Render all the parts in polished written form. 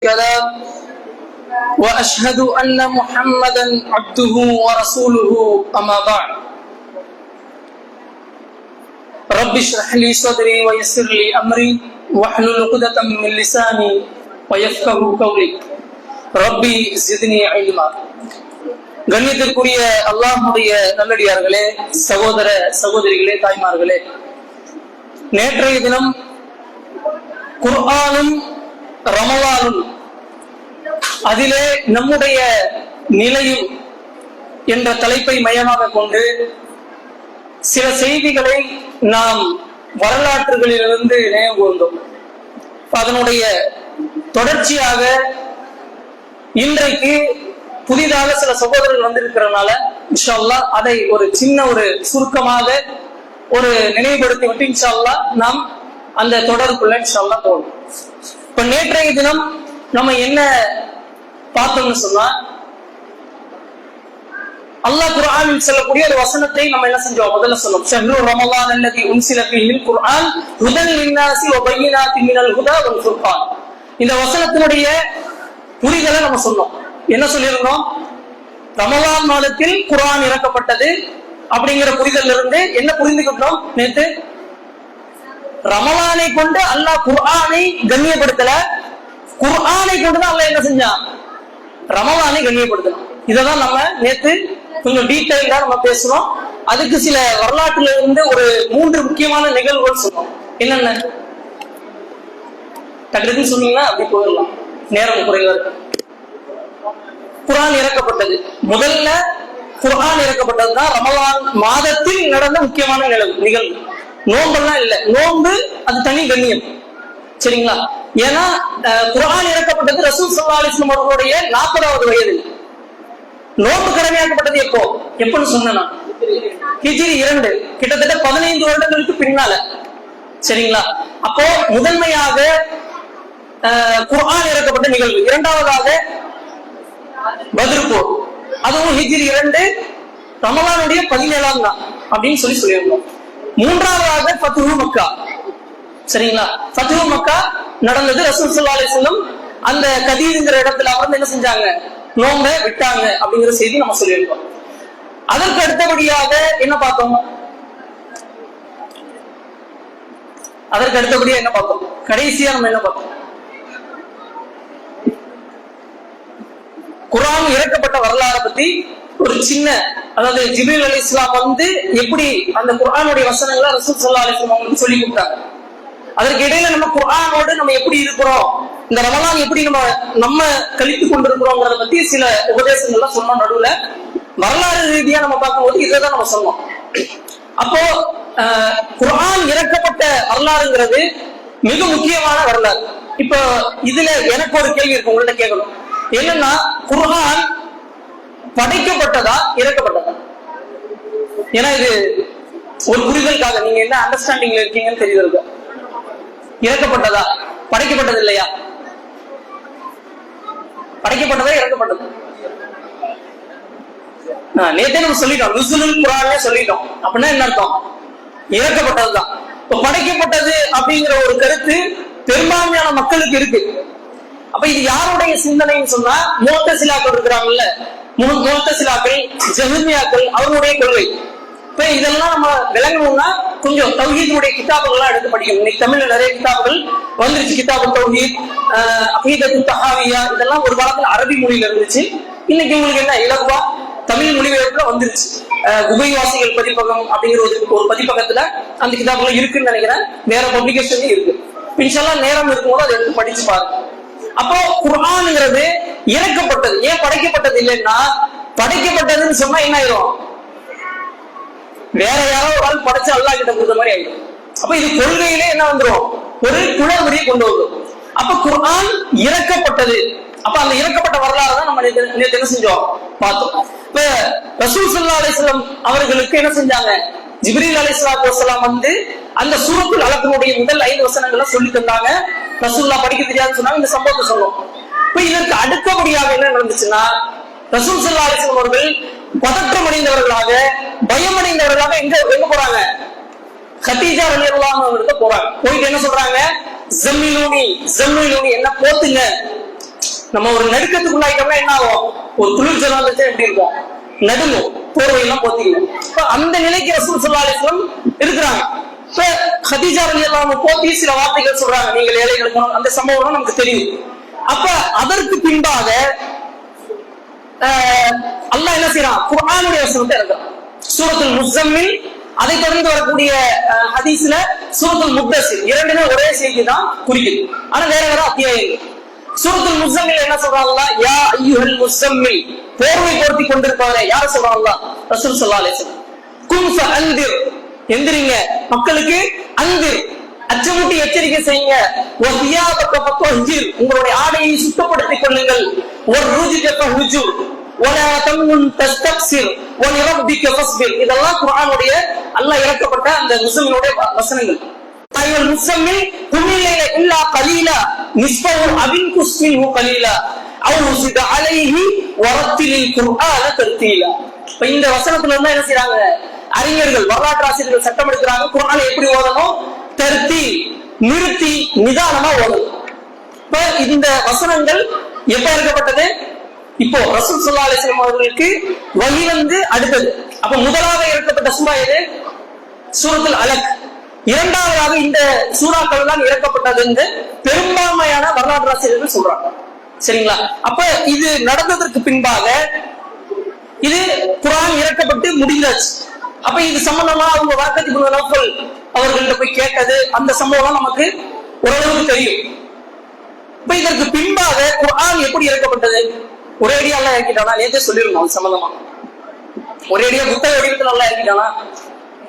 كلام وأشهد أن محمدا عبده ورسوله أما بعد رب اشرح لي صدري ويسر لي أمري واحلل عقدة من لساني ويفقهوا قولي ربي زدني علما. கண்ணியத்திற்குரிய அல்லாஹ்வுடைய நல்லடியார்களே, சகோதர சகோதரிகளே, தாய்மார்களே, நேற்றைய தினம் குர்ஆனும் ரமலானும் அதிலே நம்முடைய நிலையும் என்ற தலைப்பை மையமாக கொண்டு சில செய்திகளை நாம் வரலாற்றுகளிலிருந்து நினைவு கூர்ந்தோம். அதனுடைய தொடர்ச்சியாக இன்றைக்கு புதிதாக சில சகோதரர்கள் வந்திருக்கிறதுனால இன்ஷா அல்லாஹ் அதை ஒரு சின்ன ஒரு சுருக்கமாக ஒரு நினைவுபடுத்தி விட்டு இன்ஷா அல்லாஹ் நாம் அந்த தொடருக்குள்ள இன்ஷா அல்லாஹ் போகணும். இப்ப நேற்றைய தினம் நம்ம என்ன பார்த்தோம்னு சொன்னா, அல்லாஹ் குர்ஆனில் சொல்லக்கூடிய ஒரு வசனத்தை நம்ம என்ன செஞ்சோம், முதல்ல சொன்னோம். ஷஹ்ரு ரமலான் அல்லதி உன்சில ஃபீஹில் குர்ஆன் ஹுதன் லின்னாஸி வ பையினாத்தின் மினல் ஹுதா வல் ஃபுர்கான். இந்த வசனத்தினுடைய புரிதலை நம்ம சொன்னோம். என்ன சொல்லியிருந்தோம்? ரமலான் மாதத்தில் குர்ஆன் இறக்கப்பட்டது அப்படிங்கிற புரிதல் இருந்து என்ன புரிந்துக்கிட்டோம் நேற்று? ரமலானை கொண்டு அல்லாஹ் குர்ஆனை கண்ணியப்படுத்தல, குர்ஆனை கொண்டுதான் அல்லாஹ் என்ன செஞ்சான்? ரமலானை கண்ணியப்படுத்தலாம். இததான் நம்ம நேற்று கொஞ்சம் டீடைல்டா நம்ம பேசுறோம். அதுக்கு சில வரலாற்றுல இருந்து ஒரு 3 முக்கியமான நிகழ்வுகள் சொன்னோம். என்னென்ன டக்குன்னு சொன்னீங்கன்னா அப்படி போயிடலாம், நேரம் குறைவா இருக்கு. குர்ஆன் இறக்கப்பட்டது, முதல்ல குர்ஆன் இறக்கப்பட்டதுதான் ரமலான் மாதத்தில் நடந்த முக்கியமான நிகழ்வு. நோம்பெல்லாம் இல்ல, நோம்பு அது தனி கண்ணியம், சரிங்களா? ஏன்னா குர்ஆன் இறக்கப்பட்டது ரசூல் ஸல்லல்லாஹு அலைஹி வஸல்லம் அவர்களுடைய 40வது வயதில். நோம்பு கடமையாக்கப்பட்டது எப்பன்னு சொன்னா ஹிஜ்ரி 2, கிட்டத்தட்ட 15 வருடங்களுக்கு பின்னால, சரிங்களா? அப்போ முதன்மையாக குர்ஆன் இறக்கப்பட்ட நிகழ்வு. இரண்டாவதாக பத்ர் போர், அதுவும் ஹிஜ்ரி 2 ரமலானுடைய 17ஆம் நாள் அப்படின்னு சொல்லியிருந்தோம். மூன்றாவதாக ஃபத்ஹு மக்கா, சரிங்களா? ஃபத்ஹு மக்கா நடந்தது. ரசூல் ஸல்லல்லாஹு அலைஹி வஸல்லம் அந்த கதீர்ங்கிற இடத்துல அமர்ந்து என்ன செஞ்சாங்க, நோம்பை விட்டாங்க அப்படிங்கிற செய்தி நம்ம சொல்லியிருக்கோம். அதற்கு அடுத்தபடியாக என்ன பார்த்தோம்? கடைசியா நம்ம என்ன பார்த்தோம்? குர்ஆன் இறக்கப்பட்ட வரலாறை பத்தி ஒரு சின்ன, அதாவது ஜிப்ரீல் அலைஹிஸ்ஸலாம் வந்து எப்படி அந்த குர்ஆனுடைய வசனங்களை ரசூல் ஸல்லல்லாஹு அலைஹி வஸல்லம் அவங்களுக்கு சொல்லி கொடுத்தாங்க. அதற்கு இடையில நம்ம குர்ஆனோடு நம்ம எப்படி இருக்கிறோம், இந்த ரமலான் எப்படி நம்ம கழித்து கொண்டிருக்கிறோங்கிறத பத்தி சில உபதேசங்கள்லாம் சொன்னோம். நடுவுல வரலாறு ரீதியா நம்ம பார்க்கும்போது இதைதான் நம்ம சொன்னோம். அப்போ குர்ஆன் இறக்கப்பட்ட வரலாறுங்கிறது மிக முக்கியமான வரலாறு. இப்ப இதுல எனக்கு ஒரு கேள்வி இருக்கு, உங்கள்ட்ட கேட்கணும். என்னன்னா, குர்ஆன் படைக்கப்பட்டதா இறக்கப்பட்டதா? ஏன்னா இது ஒரு புரிதலுக்காக, நீங்க என்ன அண்டர்ஸ்டாண்டிங்ல இருக்கீங்கன்னு தெரியுது. இறக்கப்பட்டதா, படைக்கப்பட்டது இல்லையா? படைக்கப்பட்டதா இறக்கப்பட்டது? நேத்தே நம்ம சொல்லிட்டோம், நுஸுலுல் குர்ஆனே சொல்லிட்டோம். அப்படின்னா என்ன அர்த்தம்? இறக்கப்பட்டதுதான். இப்ப படைக்கப்பட்டது அப்படிங்கிற ஒரு கருத்து பெரும்பான்மையான மக்களுக்கு இருக்கு. அப்ப இது யாருடைய சிந்தனைன்னு சொன்னா, முஅ்தஸிலாக்கள் இருக்கிறாங்கல்ல, முஅ்தஸிலாக்கள், ஜஹ்மியாக்கள், அவருடைய கொள்கை. இப்ப இதெல்லாம் நம்ம விளங்கணும்னா கொஞ்சம் தௌஹீதுடைய கிதாபுகள்லாம் எடுத்து படிக்கணும். இன்னைக்கு தமிழ்ல நிறைய கிதாபுகள் வந்துருச்சு. கிதாபு தௌஹீத், அகீதத்து தஹாவியா, இதெல்லாம் ஒரு காலத்துல அரபி மொழியில இருந்துச்சு. இன்னைக்கு உங்களுக்கு என்ன இலகுவா தமிழ் மொழிபெயர்ப்புல வந்துருச்சு. குபைவாசிகள் பதிப்பகம் அப்படிங்கிற ஒரு பதிப்பகத்துல அந்த கிதாபுகள் இருக்குன்னு நினைக்கிறேன். வேற பப்ளிகேஷன்லயும் இருக்கு. இன்ஷா அல்லாஹ் நேரம் இருக்கும்போது அதை எடுத்து படிச்சு பாருங்க. அப்போ குர்ஆன்ங்கிறது இறக்கப்பட்டது. ஏன் படைக்கப்பட்டது இல்லைன்னா, படைக்கப்பட்டதுன்னு சொன்னா என்ன ஆயிரும், வேற யாரோ ஒரு ஆள் படைச்சு அல்லாஹ் கிட்ட கொடுத்த மாதிரி ஆயிடும். அப்ப இது கொள்கையிலே என்ன வந்துடும், ஒரு குளறுபடியை கொண்டு வரும். அப்ப குர்ஆன் இறக்கப்பட்டது. அப்ப அந்த இறக்கப்பட்ட வரலாறு தான் நம்ம நேற்று என்ன செஞ்சோம், பார்த்தோம். இப்ப ரசூல் ஸல்லல்லாஹு அலைஹி வஸல்லம் அவர்களுக்கு என்ன செஞ்சாங்க, ஜிப்ரீல் அலைஹிஸ்ஸலாத்து வஸ்ஸலாம் வந்து அந்த சூரத்துல் அலக்னுடைய முதல் 5 வசனங்களை சொல்லி தந்தாங்க. ரசூலுல்லாஹ் படிக்க தெரியாதுன்னு சொன்னாங்க. இந்த சம்பவத்தை சொன்னோம். இப்ப இதற்கு அடுத்தபடியாக என்ன நடந்துச்சுன்னா, ரசூல் ஸல்லல்லாஹு அலைஹி வஸல்லம் அவர்கள் பதற்றம் அடைந்தவர்களாக, பயமடைந்தவர்களாக எங்க போறாங்க, கதீஜா ரலியல்லாஹு அன்ஹா போறாங்க. போயிட்டு என்ன சொல்றாங்க, ஜம்மிலூனி ஜம்மிலூனி, என்ன போத்துங்க நம்ம ஒரு நடுக்கத்துக்குள்ளாயிட்டோம்னா என்ன ஆகும்? ஒரு குளிர்ஜலம் வச்சா எப்படி இருக்கும்? நடுங்கும், போர்வையெல்லாம் போத்திக்குவோம். அந்த நிலைக்கு ரசூல் ஸல்லல்லாஹு அலைஹி வஸல்லம் இருக்கிறாங்க. இப்ப கதீஜா ரலியல்லாஹு அன்ஹா போத்தி சில வார்த்தைகள் சொல்றாங்க, நீங்கள் ஏழைகளுக்கு. அந்த சம்பவம் நமக்கு தெரியும். அப்ப அதற்கு பின்பாக அல்லாஹ் என்ன செய்யறான்? குர்ஆனுடைய வசனத்தை இறக்குறான். சூரத்துல் முஸம்மில், அதை தொடர்ந்து வரக்கூடிய ஹதீஸ்ல சூரத்துல் முத்தஸிர், இரண்டுமே ஒரே செய்தி தான் குறிக்குது, ஆனா வேற வேற அத்தியாயங்கள். சூரத்துல் முஸம்மில் என்ன சொல்றாங்க? யா அய்யுஹல் முஸம்மில், போர்வை போர்த்தி கொண்டிருப்பவரே. யார சொல்றாங்க? ரசூல் ஸல்லல்லாஹு அலைஹி வஸல்லம். கும் ஃபஅன்திர், எந்திரிங்க மக்களுக்கு. அன்திர், அச்சமூட்டி எச்சரிக்கை செய்யுங்க. வஸியாபக ஃபத்ஹிர், உங்களுடைய ஆடையை சுத்தப்படுத்திக் கொள்ளுங்கள். வர்ருஜ்க ஃபஹ்ஜுர் வலா தம்னுன் தஸ்தக்ஸிர் வலிரப்பிக ஃபஸ்பிர். இதெல்லாம் குர்ஆனுடைய அல்லாஹ் இறக்கப்பட்ட அந்த முஸம்மிலுடைய வசனங்கள். ஐயுல் முஸம்மில் குமில் லைல இல்லா கலீலா நிஸ்ஃபஹு அவின் குஸ்மிஹு கலீலா அவ் ஸித் அலைஹி வரத்திலில் குர்ஆன தர்தீலா. இப்ப இந்த வசனத்துல இருந்தா என்ன செய்றாங்க? அறிஞர்கள், வரலாற்று ஆசிரியர்கள் சட்டம் எடுக்கிறாங்க. குர்ஆனை எப்படி ஓதணும்? தர்தீல், நிறுத்தி நிதானமா ஓதணும். இப்ப இந்த வசனங்கள் எப்ப இறக்கப்பட்டது? இப்போ ரசூல் ஸல்லல்லாஹு அலைஹி வஸல்லம் அவர்களுக்கு வஹி அடுத்தது. அப்ப முதலாவது இறக்கப்பட்ட சூரா எது? சூரத்துல் அலக். இரண்டாவதாக இந்த சூறாக்கள் தான் இறக்கப்பட்டது என்று பெரும்பான்மையான வரலாற்று ஆசிரியர்கள் சொல்றாங்க. சரிங்களா? அப்ப இது நடந்ததற்கு பின்பாக இது குர்ஆன் இறக்கப்பட்டு முடிந்தாச்சு. அப்ப இது சம்பந்தமா அவங்க வாக்கத் இப்னு நௌஃபல் அவர்கள்ட்ட போய் கேட்டது, அந்த சம்பவம் நமக்கு ஓரளவுக்கு தெரியும். இப்ப இதற்கு பின்பாக குர்ஆன் எப்படி இறக்கப்பட்டது? ஒரேடியா எல்லாம் இறக்கிட்டானா? நேற்றே சொல்லிருந்தோம் அது சம்பந்தமா. ஒரேடியா புத்தக வடிவத்தில் எல்லாம் இறக்கிட்டானா?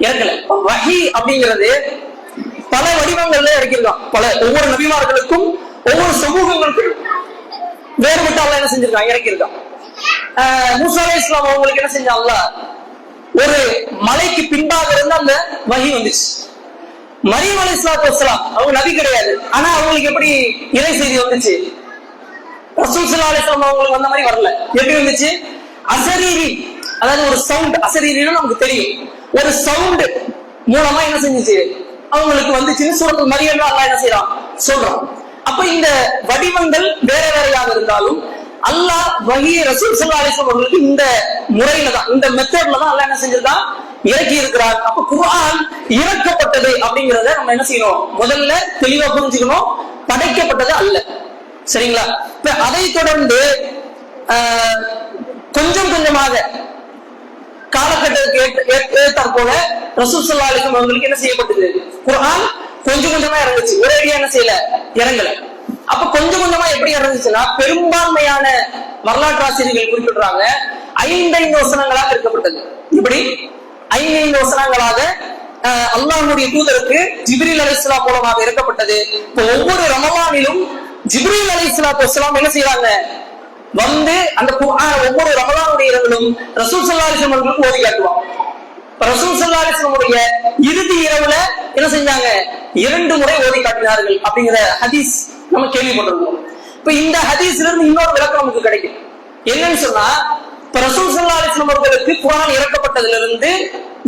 இறக்கல. வஹி அப்படிங்கிறது பல வடிவங்கள்ல இறக்கிருக்கான். பல ஒவ்வொரு நபிமார்களுக்கும் ஒவ்வொரு சமூகங்களுக்கும் வேறுபட்ட அல்லாஹ் என்ன செஞ்சிருக்கான்? இறக்கிருக்கான். மூசா அலைஹிஸ்ஸலாம் அவங்களுக்கு என்ன செஞ்சாங்க? ஒரு மலைக்கு பின்பாக இருந்து அந்த வஹி வந்துச்சு. மரியம் அலைஹிஸ்ஸலாத்து வஸ்ஸலாம் அவங்க நபி கிடையாது, ஆனா அவங்களுக்கு எப்படி இறை செய்தி வந்துச்சு? ரசூல் ஸல்லல்லாஹு அலைஹி வஸல்லம் அவங்களுக்கு வந்த மாதிரி வரல. எப்படி வந்துச்சு? அசரீரி, அதாவது ஒரு சவுண்ட். அசரீரின்னு நமக்கு தெரியும், ஒரு சவுண்ட் மூலமா என்ன செஞ்சுச்சு? அவங்களுக்கு வந்துச்சுன்னு சூரத்துல் மரியம்ல அல்லாஹ் என்ன செய்யறான்? சொல்றான். அப்ப இந்த வடிவங்கள் வேற வேறையாக இருந்தாலும் அல்லாஹ் வஹியை ரசூல் ஸல்லல்லாஹு அலைஹி வஸல்லம் அவர்களுக்கு இந்த முறையில தான், இந்த மெத்தட்ல தான் அல்லாஹ் என்ன செஞ்சிருக்கான்? இறக்கி இருக்கிறார். அப்ப குர்ஆன் இறக்கப்பட்டது அப்படிங்கறத நம்ம என்ன செய்யணும்? முதல்ல தெளிவா புரிஞ்சுக்கணும். படைக்கப்பட்டது அல்ல. சரிங்களா? இப்ப அதை தொடர்ந்து கொஞ்சம் கொஞ்சமாக காலகட்டத்துக்கு ஏற்றாற் போல ரசூல் ஸல்லல்லாஹு அலைஹி வஸல்லம் அவர்களுக்கு என்ன செய்யப்பட்டது? குர்ஆன் கொஞ்சம் கொஞ்சமா இறங்குச்சு, ஒரேடியா என்ன செய்யல, இறங்கல. அப்ப கொஞ்சம் கொஞ்சமா எப்படி இறங்குச்சுன்னா, பெரும்பான்மையான வரலாற்று ஆசிரியர்கள் குறிப்பிடுறாங்க 5 வசனங்களாக இருக்கப்பட்டது. இப்படி 5 வசனங்களாக அல்லாஹ்வுடைய தூதருக்கு ஜிப்ரீல் அலைஹிஸ்ஸலாம் மூலமாக இறக்கப்பட்டது. இப்போ ஒவ்வொரு ரமலானிலும் ஜிப்ரீல் அலைஹிஸ்ஸலாத்து வஸ்ஸலாம் என்ன செய்யறாங்க? வந்து அந்த குர்ஆன் ஒவ்வொரு ரமலானுடைய இரவிலும் ரசூல் ஸல்லல்லாஹு அலைஹி வஸல்லம் அவர்களுக்கு ஓதி காட்டுவாங்க. ரசூல் ஸல்லல்லாஹு அலைஹி வஸல்லம் இறுதி இரவுல என்ன செஞ்சாங்க? 2 முறை ஓதி காட்டினார்கள் அப்படிங்கிற ஹதீஸ் நம்ம கேள்விப்பட்டிருக்கோம். இப்ப இந்த ஹதீஸ்ல இருந்து இன்னொரு விளக்கம் நமக்கு கிடைக்கும். என்னன்னு சொன்னா, இப்ப ரசூல் ஸல்லல்லாஹு அலைஹி வஸல்லம் அவர்களுக்கு குர்ஆன் இறக்கப்பட்டதுல இருந்து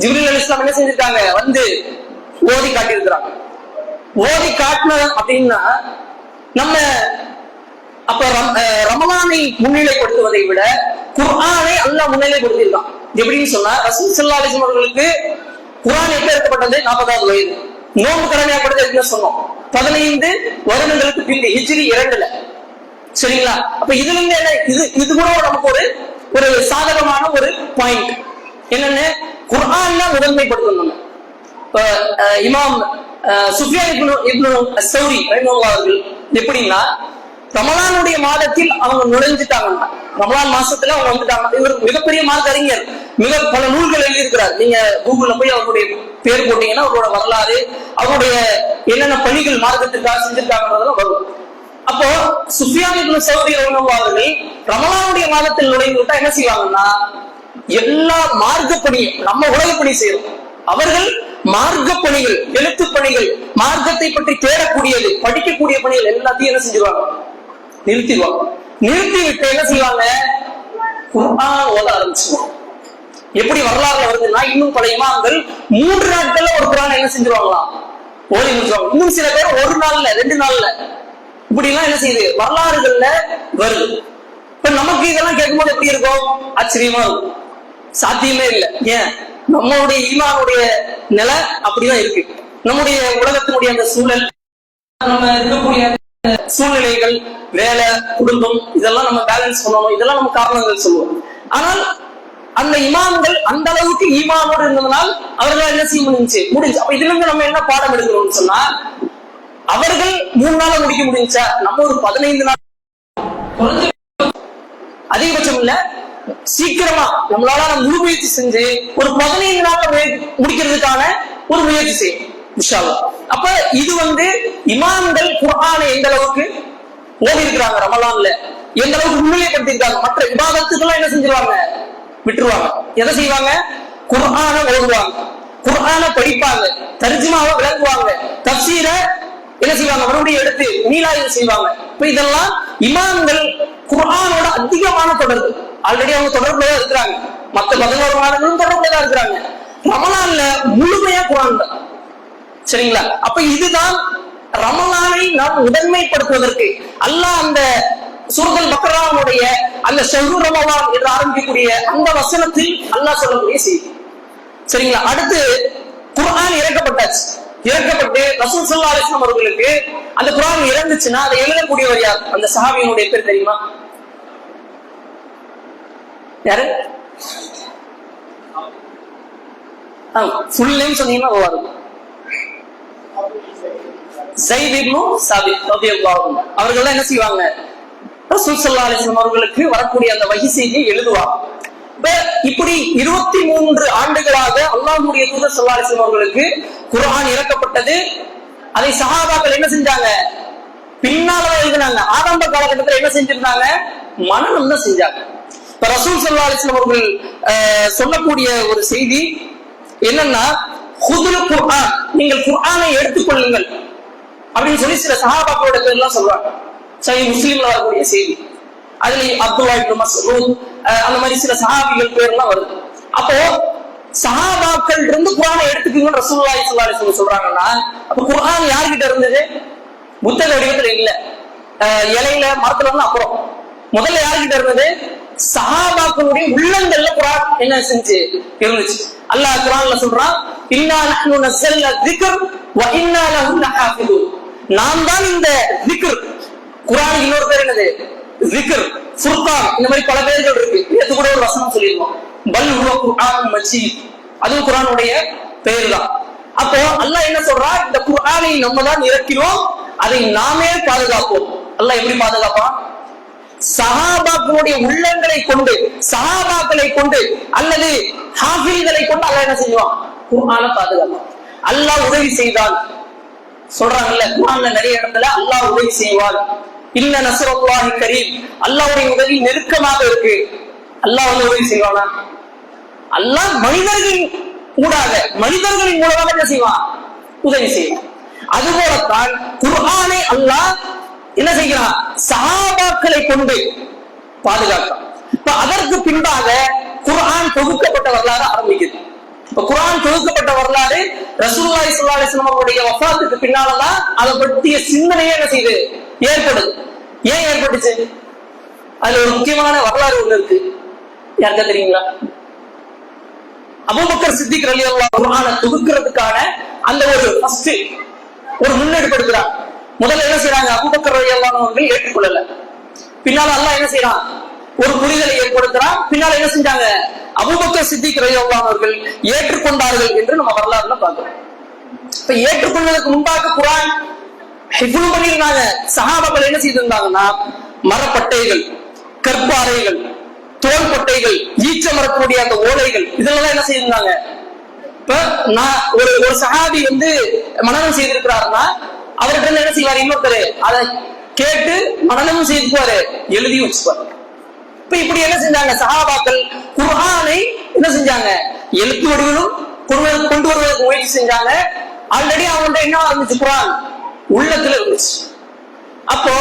ஜிப்ரீல் அலைஹிஸ்ஸலாம் என்ன செஞ்சிருக்காங்க? வந்து ஓதி காட்டியிருக்கிறாங்க. ஓதி காட்டின அப்படின்னா நம்ம அப்ப ரமலானை முன்னிலைப்படுத்துவதை விட குர்ஆனை அல்லாஹ் முன்னிலைப்படுத்தியிருக்கான். எப்படின்னு சொன்னா, ரசூல் ஸல்லல்லாஹு அலைஹி வஸல்லம் அவர்களுக்கு குர்ஆன் எப்ப இறக்கப்பட்டது? 40வது வயது. நோன்பு கடமையாப்படுது எப்படின்னு சொன்னோம்? 15 வருடங்களுக்கு பிந்தி, ஹிஜ்ரி 2ல. சரிங்களா? அப்ப இதுல இருந்து என்ன, இது கூட நமக்கு ஒரு சாதகமான ஒரு பாயிண்ட் என்னன்னு, குர்ஆன் தான் முதன்மைப்படுத்தணும். இப்ப இமாம் சுஃபியான் இப்னு அஸ்-ஸௌரி ரஹிமஹுல்லாஹ் அவர்கள் எப்படின்னா, ரமலானுடைய மாதத்தில் அவங்க நுழைஞ்சிட்டாங்கன்னா, ரமலான் மாசத்துல அவங்க வந்துட்டாங்க. இவர் மிகப்பெரிய மார்க்க அறிஞர், மிக பல நூல்கள் எழுதியிருக்கிறார். நீங்க கூகுள்ல போய் அவருடைய பேர் போட்டீங்கன்னா அவரோட வரலாறு, அவருடைய என்னென்ன பணிகள் மார்க்கத்திற்காக செஞ்சிருக்காங்கன்றதெல்லாம் வரும். அப்போ சுஃபியான் இப்னு ஸௌரி ரஹிமஹுல்லாஹ் அவர்கள் ரமலானுடைய மாதத்தில் நுழைந்து விட்டா என்ன செய்வாங்கன்னா, எல்லா மார்க்க பணியும் நம்ம உலக பணி செய்யறோம், அவர்கள் மார்க்க பணிகள், எழுத்து பணிகள், மார்க்கத்தை பற்றி தேடக்கூடியது, படிக்கக்கூடிய பணிகள் எல்லாத்தையும் என்ன செஞ்சிருவாங்க? நிறுத்திடுவாங்க. நிறுத்தி விட்டு என்ன செய்வாங்க? குர்ஆன் ஓத ஆரம்பிச்சுவாங்க. எப்படி வரலாறுல வருதுன்னா, இன்னும் பல இமாம்கள் 3 நாட்கள்ல ஒரு குர்ஆன் என்ன செஞ்சிருவாங்களாம்? ஓதி முடிச்சுவாங்க. இன்னும் சில பேர் 1 நாள்ல 2 நாள்ல இப்படி எல்லாம் என்ன செய்யுது வரலாறுகள்ல வருது. இப்ப நமக்கு இதெல்லாம் கேட்கும்போது எப்படி இருக்கும்? ஆச்சரியமா இருக்கும். சாத்தியமே இல்லை. ஏன்? நம்மளுடைய ஈமானுடைய நிலை அப்படிதான் இருக்கு. நம்முடைய உலகத்தினுடைய அந்த சூழல், நம்ம இருக்கக்கூடிய சூழ்நிலைகள், வேலை, குடும்பம், இதெல்லாம் நம்ம பேலன்ஸ் பண்ணணும். இதெல்லாம் நம்ம காரணங்கள் சொல்லுவோம். ஆனால் அந்த இமாம்கள் அந்த அளவுக்கு ஈமானோடு இருந்ததுனால் அவர்கள் என்ன செய்ய முடிஞ்சு. அப்ப இதுல இருந்து நம்ம என்ன பாடம் எடுக்கணும்னு சொன்னா, அவர்கள் 3 நாள முடிக்க முடிஞ்சா நம்ம ஒரு 15 நாள், அதிகபட்சம் இல்ல சீக்கிரமா நம்மளால முழு முயற்சி செஞ்சு ஒரு 15 நாள்ல முடிக்கிறதுக்கான ஒரு முயற்சி செய்யும் இன்ஷா அல்லாஹ். அப்ப இது இமாம்கள் குர்ஆனை எந்த அளவுக்கு ஓதி இருக்கிறாங்க, ரமலான்ல எந்த அளவுக்கு முன்னிலைப்படுத்தி இருக்காங்க. மற்ற இபாதத்துக்கெல்லாம் என்ன செஞ்சிருவாங்க? விட்டுருவாங்க. எதை செய்வாங்க? குர்ஆனை ஓதுவாங்க, குர்ஆனை படிப்பாங்க, தர்ஜுமாவை விளங்குவாங்க, தஃப்சீரை என்ன செய்வாங்க? மறுபடியும் எடுத்து மீளாய்வு செய்வாங்க. இப்ப இதெல்லாம் இமாம்கள் குர்ஆனோட அதிகமான தொடர்பு. ஆல்ரெடி அவங்க தொடர்புல தான் இருக்கிறாங்க. மற்ற 11 மாதங்களும் தொடர்புல தான் இருக்கிறாங்க. ரமலான்ல முழுமையா குர்ஆன் தான். சரிங்களா? அப்ப இதுதான் ரமலானை நாம் முதன்மைப்படுத்துவதற்கு அல்லாஹ் அந்த சூரத்துல் பக்ராவுடைய அந்த ஷஹ்ரு ரமலான் என்று ஆரம்பிக்கக்கூடிய அந்த வசனத்தில் அல்லாஹ் சொல்லக்கூடிய செய்தி. சரிங்களா? அடுத்து குர்ஆன் இறக்கப்பட்டாச்சு. இறக்கப்பட்டு ரசூல் ஸல்லல்லாஹு அலைஹி வஸல்லம் அவர்களுக்கு அந்த குர்ஆன் இறங்குச்சுன்னா அதை எழுதக்கூடியவர் யார்? அந்த சஹாபியினுடைய பேர் தெரியுமா? யாரு? ஃபுல் நேம் சொன்னீங்கன்னா வரும். ஸைத் இப்னு சாபித் ரலியல்லாஹு அன்ஹு அவர்கள் என்ன செய்வாங்க? ரசூல் ஸல்லல்லாஹு அலைஹி வஸல்லம் அவர்களுக்கு வரக்கூடிய அந்த வஹி செய்தியை எழுதுவாங்க. இப்படி 23 ஆண்டுகளாக அல்லாஹ்வுடைய தூதர் ஸல்லல்லாஹு அலைஹி வஸல்லம் அவர்களுக்கு குர்ஆன் இறக்கப்பட்டது. அதை சஹாபாக்கள் என்ன செஞ்சாங்க? பின்னால எழுதினாங்க. ஆரம்ப காலகட்டத்தில் என்ன செஞ்சிருந்தாங்க? மனனம் தான் செஞ்சாங்க. இப்ப ரசூல் ஸல்லல்லாஹு அலைஹி வஸல்லம் அவர்கள் சொல்லக்கூடிய ஒரு செய்தி என்னன்னா, ஹுதுல் குர்ஆன், நீங்கள் குர்ஆனை எடுத்துக்கொள்ளுங்கள் அப்படின்னு சொல்லி சில சஹாபாக்களோட பேர்லாம் சொல்றாங்க. சஹீஹ் முஸ்லிம்ல வரக்கூடிய செய்தி. அதுல அப்துல்லா இப்னு மஸ்ஊத் அந்த மாதிரி சில சஹாபிகள் பேர்லாம் வருது. அப்போ சஹாபாக்கள் இருந்து குர்ஆனை எடுத்துக்கீங்க ரசூலுல்லாஹி ஸல்லல்லாஹு அலைஹி வஸல்லம் சொல்றாங்கன்னா, அப்ப குர்ஆன் யார்கிட்ட இருந்தது? புத்தக வடிவத்துல இல்ல, இலையில மரத்துல அப்புறம் முதல்ல யார்கிட்ட இருந்தது? சஹாபாக்களுடைய உள்ளங்கள்ல குர்ஆன் என்ன செஞ்சு இருந்துச்சு. அல்லாஹ் குர்ஆன்ல சொல்றான், இன்னா நஹ்னு நஸல்னா ذிக்ர் வ இன்னா லஹு லஹாஃபிதுன். நாம் தான் இந்த ذிக்ர், குர்ஆனுக்கு இன்னொரு பேர் என்னது? ذிக்ர், ஃபுர்கான், இந்த மாதிரி பல பேர்கள் இருக்கு. இது கூட ஒரு வசனம் சொல்லிருக்கோம், பல் ஹுவ குர்ஆனும் மஜீத், அதுவும் குர்ஆனுடைய பெயர் தான். அப்போ அல்லாஹ் என்ன சொல்றா? இந்த குர்ஆனை நம்ம தான் இறக்கிறோம், அதை நாமே பாதுகாப்போம். அல்லாஹ் எப்படி பாதுகாப்பான்? சஹாபாக்களுடைய உள்ளங்களை கொண்டு, சஹாபாக்களை கொண்டு அல்லது ஹாஃபில்களை கொண்டு அல்லாஹ் என்ன செய்வான்? குர்ஆனை பாதுகாப்பான். அல்லாஹ் உதவி செய்தால் சொல்றாங்கல்ல, குர்ஆன்ல நிறைய இடத்துல அல்லாஹ் உதவி செய்வான். இன்ன நஸ்ருல்லாஹி கரீம், அல்லாஹ்வுடைய உதவி நெருக்கமாக இருக்கு. அல்லாஹ் உதவி செய்வானா? அல்லாஹ் மனிதர்களின் ஊடாக, மனிதர்களின் மூலமாக என்ன செய்வான்? உதவி செய்வான். அதுபோலத்தான் குர்ஆனை அல்லாஹ் என்ன செய்கிறான்? சஹாபாக்களை கொண்டு பாதுகாக்கிறான். இப்ப அதற்கு பின்பாக குர்ஆன் தொகுக்கப்பட்ட வரலாறு ஆரம்பிக்குது. இப்ப குர்ஆன் தொகுக்கப்பட்ட வரலாறு ரசூலுல்லாஹி ஸல்லல்லாஹு அலைஹி வஸல்லம் அவருடைய வஃபாத்துக்கு பின்னாலதான் அதை பற்றிய சிந்தனையே என்ன செய்யுது? ஏற்படுது. ஏன் ஏற்பட்டுச்சு? அதுல ஒரு முக்கியமான வரலாறு ஒண்ணு இருக்கு. யாருக்கா தெரியுங்களா? அபூபக்கர் சித்திக் ரலியல்லாஹு அன்ஹு குர்ஆனை தொகுக்கிறதுக்கான அந்த ஒரு முன்னெடுப்பு எடுக்கிறார். முதல்ல என்ன செய்யறாங்க? அபூபக்கர் ரலியல்லாஹு அன்ஹு அவர்கள் ஏற்றுக்கொள்ளல. பின்னால அல்லாஹ் என்ன செய்யறான்? ஒரு புரிதலை ஏற்படுத்துறான். பின்னால என்ன செஞ்சாங்க? அபூபக்கர் சித்திக் ரலியல்லாஹு அன்ஹு அவர்கள் ஏற்றுக்கொண்டார்கள் என்று நம்ம வரலாறுல பார்க்கிறோம். இப்ப ஏற்றுக்கொள்வதற்கு முன்பாக குர்ஆன் ஹிஃப்ல் பண்ணிருந்தாங்க. சஹாபாக்கள் என்ன செய்திருந்தாங்கன்னா, மரப்பட்டைகள், கற்பாறைகள், தோள்பட்டைகள், ஈச்ச மரத்தினுடைய அந்த ஓலைகள், இதெல்லாம் என்ன செய்திருந்தாங்க? இப்ப நான் ஒரு சஹாபி மனனம் செய்திருக்கிறாருன்னா அவர்கிட்ட என்ன செய்வாரு? இன்னொருத்தர் அதை கேட்டு மனனமும் செய்துக்குவாரு, எழுதியும் வச்சுக்குவாரு. இப்ப இப்படி என்ன செஞ்சாங்க? சஹாபாக்கள் குர்ஆனை என்ன செஞ்சாங்க? எழுத்து வடிவிலும் கொண்டு வருவதற்கு முயற்சி செஞ்சாங்க. ஆல்ரெடி அவங்கள்ட்ட என்ன இருந்துச்சு? குர்ஆன் உள்ளத்துல இருந்துச்சு. அப்போ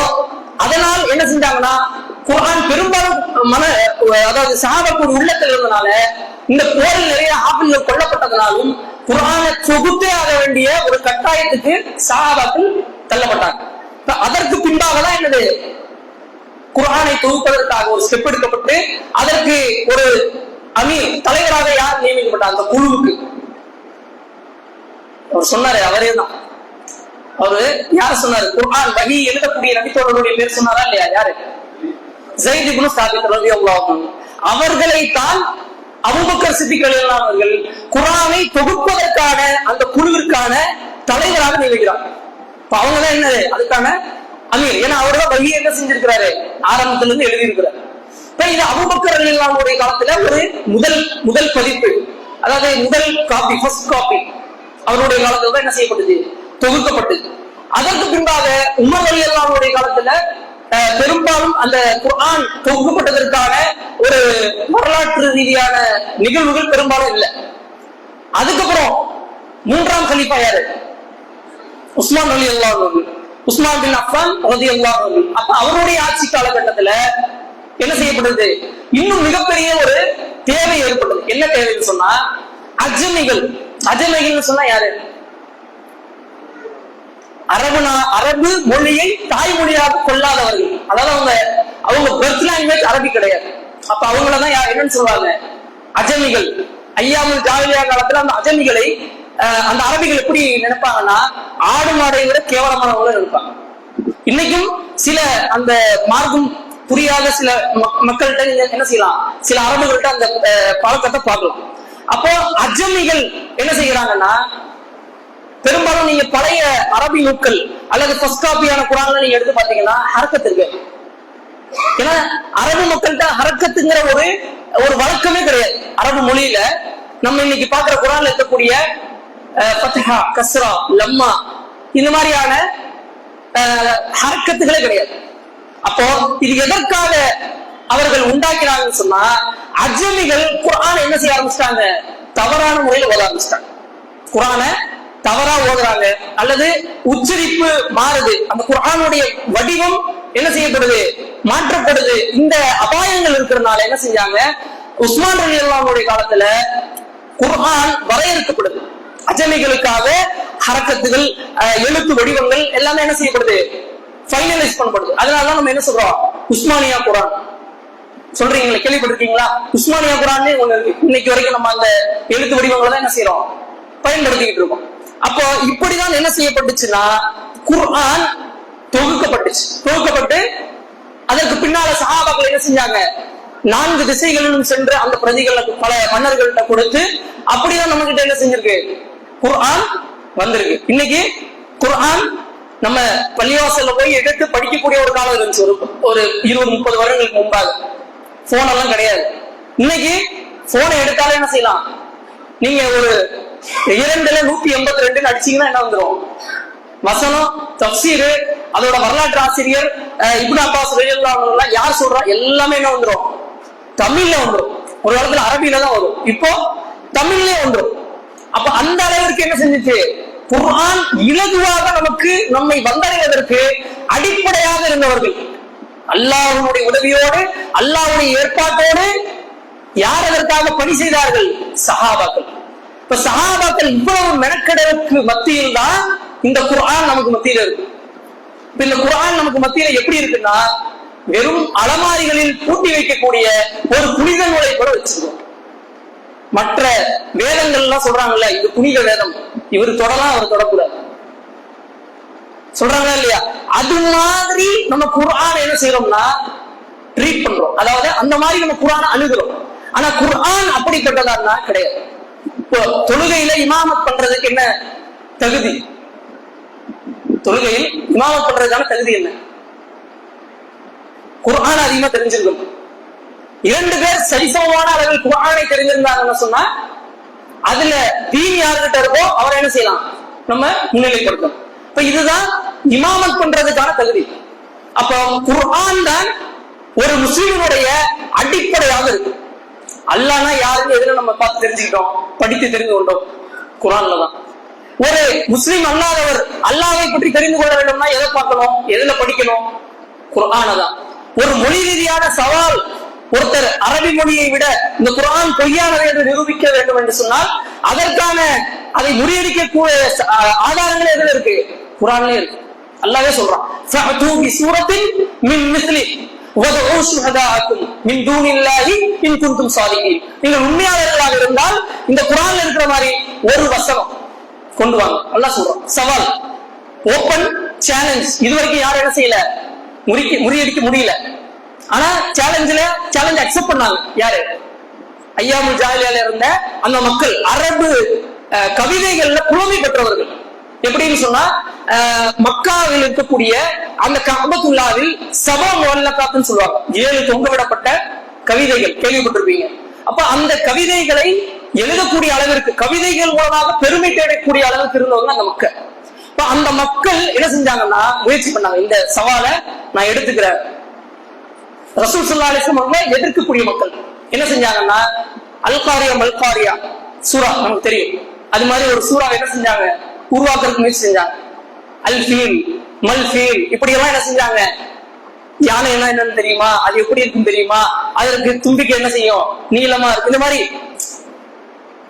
அதனால் என்ன செஞ்சாங்கன்னா, குர்ஆன் பெரும்பாலும் அதாவது சஹாபாக்கள் உள்ளத்துல இருந்தனால, இந்த போரில் நிறைய ஹாஃபில்கள் கொல்லப்பட்டதனாலும் குர்ஆனை தொகுத்தே ஆக வேண்டிய ஒரு கட்டாயத்துக்கு சஹாபாக்கள் தள்ளப்பட்டாங்க. அதற்கு பின்பாக தான் என்னது குர்ஆனை தொகுப்பதற்காக ஒரு ஸ்டெப் எடுக்கப்பட்டு அதற்கு ஒரு அமீர் தலைவராக யார் நியமிக்கப்பட்டார் அந்த குழுவுக்கு அவர் சொன்னாரு. அவரே தான் அவரு யார சொன்னாரு? குர்ஆன் வஹி எழுதக்கூடிய நபித்தோழருடைய பேர் சொன்னாரா இல்லையா? யாரு? ஸைத் இப்னு சாபித் ரலியல்லாஹு அன்ஹு. அவர்களை தான் அபூபக்கர் சித்திக் ரலியல்லாஹு அவர்கள் குர்ஆனை தொகுப்பதற்கான அந்த குழுவிற்கான தலைவராக நியமிக்கிறார். அவங்க தான் என்னது அதுக்கான அமீர். ஏன்னா அவர் தான் வஹி என்ன செஞ்சிருக்கிறாரு, ஆரம்பத்துல இருந்து எழுதியிருக்கிறார். இது அபூபக்கர் ரலியல்லாஹு அன்ஹுடைய காலத்துல ஒரு முதல் பதிப்பு, அதாவது முதல் காப்பி, ஃபர்ஸ்ட் காப்பி அவருடைய காலத்துல தான் என்ன செய்யப்பட்டது, தொகுக்கப்பட்டது. அதற்கு பின்பாக உமர் ரலியல்லாஹு அன்ஹுடைய காலத்துல பெரும்பாலும் அந்த குர்ஆன் தொகுக்கப்பட்டதற்கான ஒரு வரலாற்று ரீதியான நிகழ்வுகள் பெரும்பாலும் இல்லை. அதுக்கப்புறம் மூன்றாம் கலீஃபா யாரு? உஸ்மான் ரலியல்லாஹு அன்ஹு, உஸ்மான் பின் அஃபான் ரலியல்லாஹு அன்ஹு. அப்ப அவருடைய ஆட்சி காலகட்டத்துல என்ன செய்யப்பட்டது, இன்னும் மிகப்பெரிய ஒரு தேவை ஏற்பட்டது. என்ன தேவைன்னு சொன்னா, அஜமிகள் சொன்னா யாரு? அரபு மொழியை தாய்மொழியாக கொள்ளாதவர்கள். அதாவது அவங்க பெர்த் லாங்குவேஜ் அரபி கிடையாது. அப்ப அவங்களதான் என்னன்னு சொல்லுவாங்க, அஜமிகள். ஐயாமுல் ஜாஹிலியா காலத்துல அந்த அஜமிகளை அந்த அரபிகள் எப்படி நினைப்பாங்கன்னா, ஆடு மாடை விட கேவலமானவங்கள நினைப்பாங்க. இன்னைக்கும் சில அந்த மார்க்கம் புரியாத சில மக்கள்கிட்ட நீங்க என்ன செய்யலாம், சில அரபுகள்கிட்ட அந்த பழக்கத்தை பார்க்கலாம். அப்போ அஜமிகள் என்ன செய்யறாங்கன்னா, பெரும்பாலும் நீங்க பழைய அரபி நூட்கள் அல்லது ஃபர்ஸ்ட் காப்பியான குர்ஆன்ல நீங்க எடுத்து பாத்தீங்கன்னா ஹரக்கத் இருக்கு. ஏன்னா அரபு மக்கள்கிட்ட ஹரக்கத்துங்கிற ஒரு வழக்கமே கிடையாது. அரபு மொழியில நம்ம இன்னைக்கு பாக்குற குர்ஆன்ல இருக்கக்கூடிய ஃபத்ஹா, கஸ்ரா, லம்மா இந்த மாதிரியான ஹரக்கத்துகளே கிடையாது. அப்போ இது எதற்காக அவர்கள் உண்டாக்கினாங்கன்னு சொன்னா, அஜமிகள் குர்ஆன் என்ன செய்ய ஆரம்பிச்சிட்டாங்க, தவறான முறையில் ஓத ஆரம்பிச்சிட்டாங்க. குர்ஆன தவறா ஓதுறாங்க அல்லது உச்சரிப்பு மாறுது, அந்த குர்ஆனுடைய வடிவம் என்ன செய்யப்படுது, மாற்றப்படுது. இந்த அபாயங்கள் இருக்கிறதுனால என்ன செஞ்சாங்க, உஸ்மான் ரலியல்லாஹு அன்ஹுடைய காலத்துல குர்ஆன் வரையறுக்கப்படுது. அஜமிகளுக்காக ஹரக்கத்துகள், எழுத்து வடிவங்கள் எல்லாமே என்ன செய்யப்படுது, ஃபைனலைஸ் பண்ணப்படுது. அதனாலதான் நம்ம என்ன சொல்றோம், உஸ்மானியா குர்ஆன் சொல்றீங்களா, கேள்விப்பட்டிருக்கீங்களா? உஸ்மானியா குர்ஆன் ஒண்ணு இருக்கு. இன்னைக்கு வரைக்கும் நம்ம அந்த எழுத்து வடிவங்களை தான் என்ன செய்யறோம், பயன்படுத்திக்கிட்டு இருக்கோம். அப்போ இப்படிதான் என்ன செய்யப்பட்டுச்சுன்னா, குர்ஆன் தொகுக்கப்பட்டு அதற்கு பின்னால சஹாபாக்கள் என்ன செஞ்சாங்க, 4 திசைகளிலும் சென்று அந்த பிரதிகளை பல மன்னர்கள்ட்ட கொடுத்து அப்படிதான் நம்ம கிட்ட என்ன செஞ்சிருக்கு, குர்ஆன் வந்திருக்கு. இன்னைக்கு குர்ஆன் நம்ம பள்ளிவாசல்ல போய் எடுத்து படிக்கக்கூடிய ஒரு காலம் இருந்துச்சு, ஒரு 20-30 வருடங்களுக்கு முன்பாக. போன் எல்லாம் கிடையாது. இன்னைக்கு போனை எடுத்தாலே என்ன செய்யலாம், நீங்க ஒரு 2:182 அடிச்சீங்கன்னா என்ன வந்துடும், வசனம், தஃப்சீர், அதோட வரலாற்று ஆசிரியர் இப்னு அப்பாஸ் ரலியல்லாஹு அன்ஹு யார் சொல்றா, எல்லாமே என்ன வந்துடும், தமிழ்ல வந்துடும். ஒரு காலத்துல அரபியில தான் வரும், இப்போ தமிழ்லயே வந்துடும். அப்ப அந்த அளவிற்கு என்ன செஞ்சுச்சு, குர்ஆன் இலகுவாக நம்மை வந்தடைவதற்கு அடிப்படையாக இருந்தவர்கள் அல்லாஹ்வுடைய உதவியோடு, அல்லாஹ்வுடைய ஏற்பாட்டோடு யார் அதற்காக பணி செய்தார்கள், சஹாபாக்கள். இப்ப சஹாபாக்கள் இவ்வளவு மெனக்கெடலுக்கு மத்தியில் தான் இந்த குர்ஆன் நமக்கு மத்தியில இருக்கு. இப்ப இந்த குர்ஆன் நமக்கு மத்தியில எப்படி இருக்குன்னா, வெறும் அலமாரிகளில் பூட்டி வைக்கக்கூடிய ஒரு புனித நூலை கூட வச்சிருக்கோம். மற்ற வேதங்கள் எல்லாம் சொல்றாங்கல்ல, இது புனித வேதம், இவர் தொடலாம் அவர் தொடக்கூடாது சொல்றாங்களா இல்லையா? அது மாதிரி நம்ம குர்ஆன் என்ன செய்யறோம்னா ட்ரீட் பண்றோம். அதாவது அந்த மாதிரி நம்ம குர்ஆனை அணுகிறோம். ஆனா குர்ஆன் அப்படிப்பட்டதா கிடையாது. இப்போ தொழுகையில இமாமத் பண்றதுக்கு என்ன தகுதி, தொழுகையில் இமாமத் பண்றதுக்கான தகுதி என்ன, குர்ஆன் அதிகமா தெரிஞ்சிருக்கும். 2 பேர் சரிசமமான அளவில் குர்ஆனை தெரிஞ்சிருந்தாங்கன்னு சொன்னா அதுல தீன் யாருகிட்ட இருக்கோ அவரை என்ன செய்யலாம், நம்ம முன்னிலைப்படுத்தணும். இப்ப இதுதான் இமாமத் பண்றதுக்கான தகுதி. அப்ப குர்ஆன் தான் ஒரு முஸ்லிமுடைய அடிப்படையாக இருக்கு. அல்லாஹ்னா யாருன்னு எதுல நம்ம பார்த்து தெரிஞ்சுக்கிட்டோம், படித்து தெரிந்து கொண்டோம், குர்ஆன்ல தான். ஒரு முஸ்லிம் அல்லாதவர் அல்லாஹ்வை பற்றி தெரிந்து கொள்ள வேண்டும்னா எதை பார்க்கணும், எதுல படிக்கணும், குர்ஆனை தான். ஒரு மொழி ரீதியான சவால், ஒருத்தர் அரபி மொழியை விட இந்த குர்ஆன் பொய்யானது என்று நிரூபிக்க வேண்டும் என்று சொன்னால் அதற்கான அதை முறியடிக்கக்கூடிய ஆதாரங்களே எதுல இருக்கு, குர்ஆன்லயே இருக்கு. அல்லாஹ்வே சொல்றான், ஃபஅது பிசூரத்தின் மின் மிஸ்லி வதஉ ஷுஹதாஅக்கும் மின் தூனில்லாஹி இன் குன்தும் ஸாதிகீன். நீங்கள் உண்மையாளர்களாக இருந்தால் இந்த குர்ஆன்ல இருக்கிற மாதிரி ஒரு வசனம் கொண்டு வாங்க. அல்லாஹ் சொல்றான். சவால், ஓபன் சேலஞ்ச். இதுவரைக்கும் யாரும் என்ன செய்யல, முறியடிக்க முடியல. ஆனா சேலஞ்ச் அக்செப்ட் பண்ணாங்க. யாரு? ஐயாமுல் ஜாஹிலியால இருந்த அந்த மக்கள், அரபு கவிதைகள்ல புலமை பெற்றவர்கள். எப்படின்னு சொன்னா, மக்காவில் இருக்கக்கூடிய அந்த கஅபத்துல்லாவில் சபா முஅல்லகாத்துன்னு சொல்லுவாங்க, 7 தொங்கவிடப்பட்ட கவிதைகள் கேள்விப்பட்டிருப்பீங்க. அப்ப அந்த கவிதைகளை எழுதக்கூடிய அளவிற்கு, கவிதைகள் மூலமாக பெருமை தேடக்கூடிய அளவுக்கு இருந்தவங்க அந்த மக்கள். இப்ப அந்த மக்கள் என்ன செஞ்சாங்கன்னா முயற்சி பண்ணாங்க, இந்த சவாலை நான் எடுத்துக்கிறேன். ரசூல் ஸல்லல்லாஹு அலைஹி வஸல்லம் அவர்களை எதிர்க்கக்கூடிய மக்கள் என்ன செஞ்சாங்கன்னா, அல்காரியா மல்காரியா சூரா நமக்கு தெரியும், அது மாதிரி ஒரு சூறா என்ன செஞ்சாங்க, உருவாக்குறதுக்கு முயற்சி செஞ்சாங்க. அல்ஃபீல் மல்ஃபீல் இப்படி எல்லாம் என்ன செஞ்சாங்க, யானை என்ன என்னன்னு தெரியுமா, அது எப்படி இருக்கும் தெரியுமா, அதற்கு தும்பிக்கை என்ன செய்யும், நீளமா இருக்கு, இந்த மாதிரி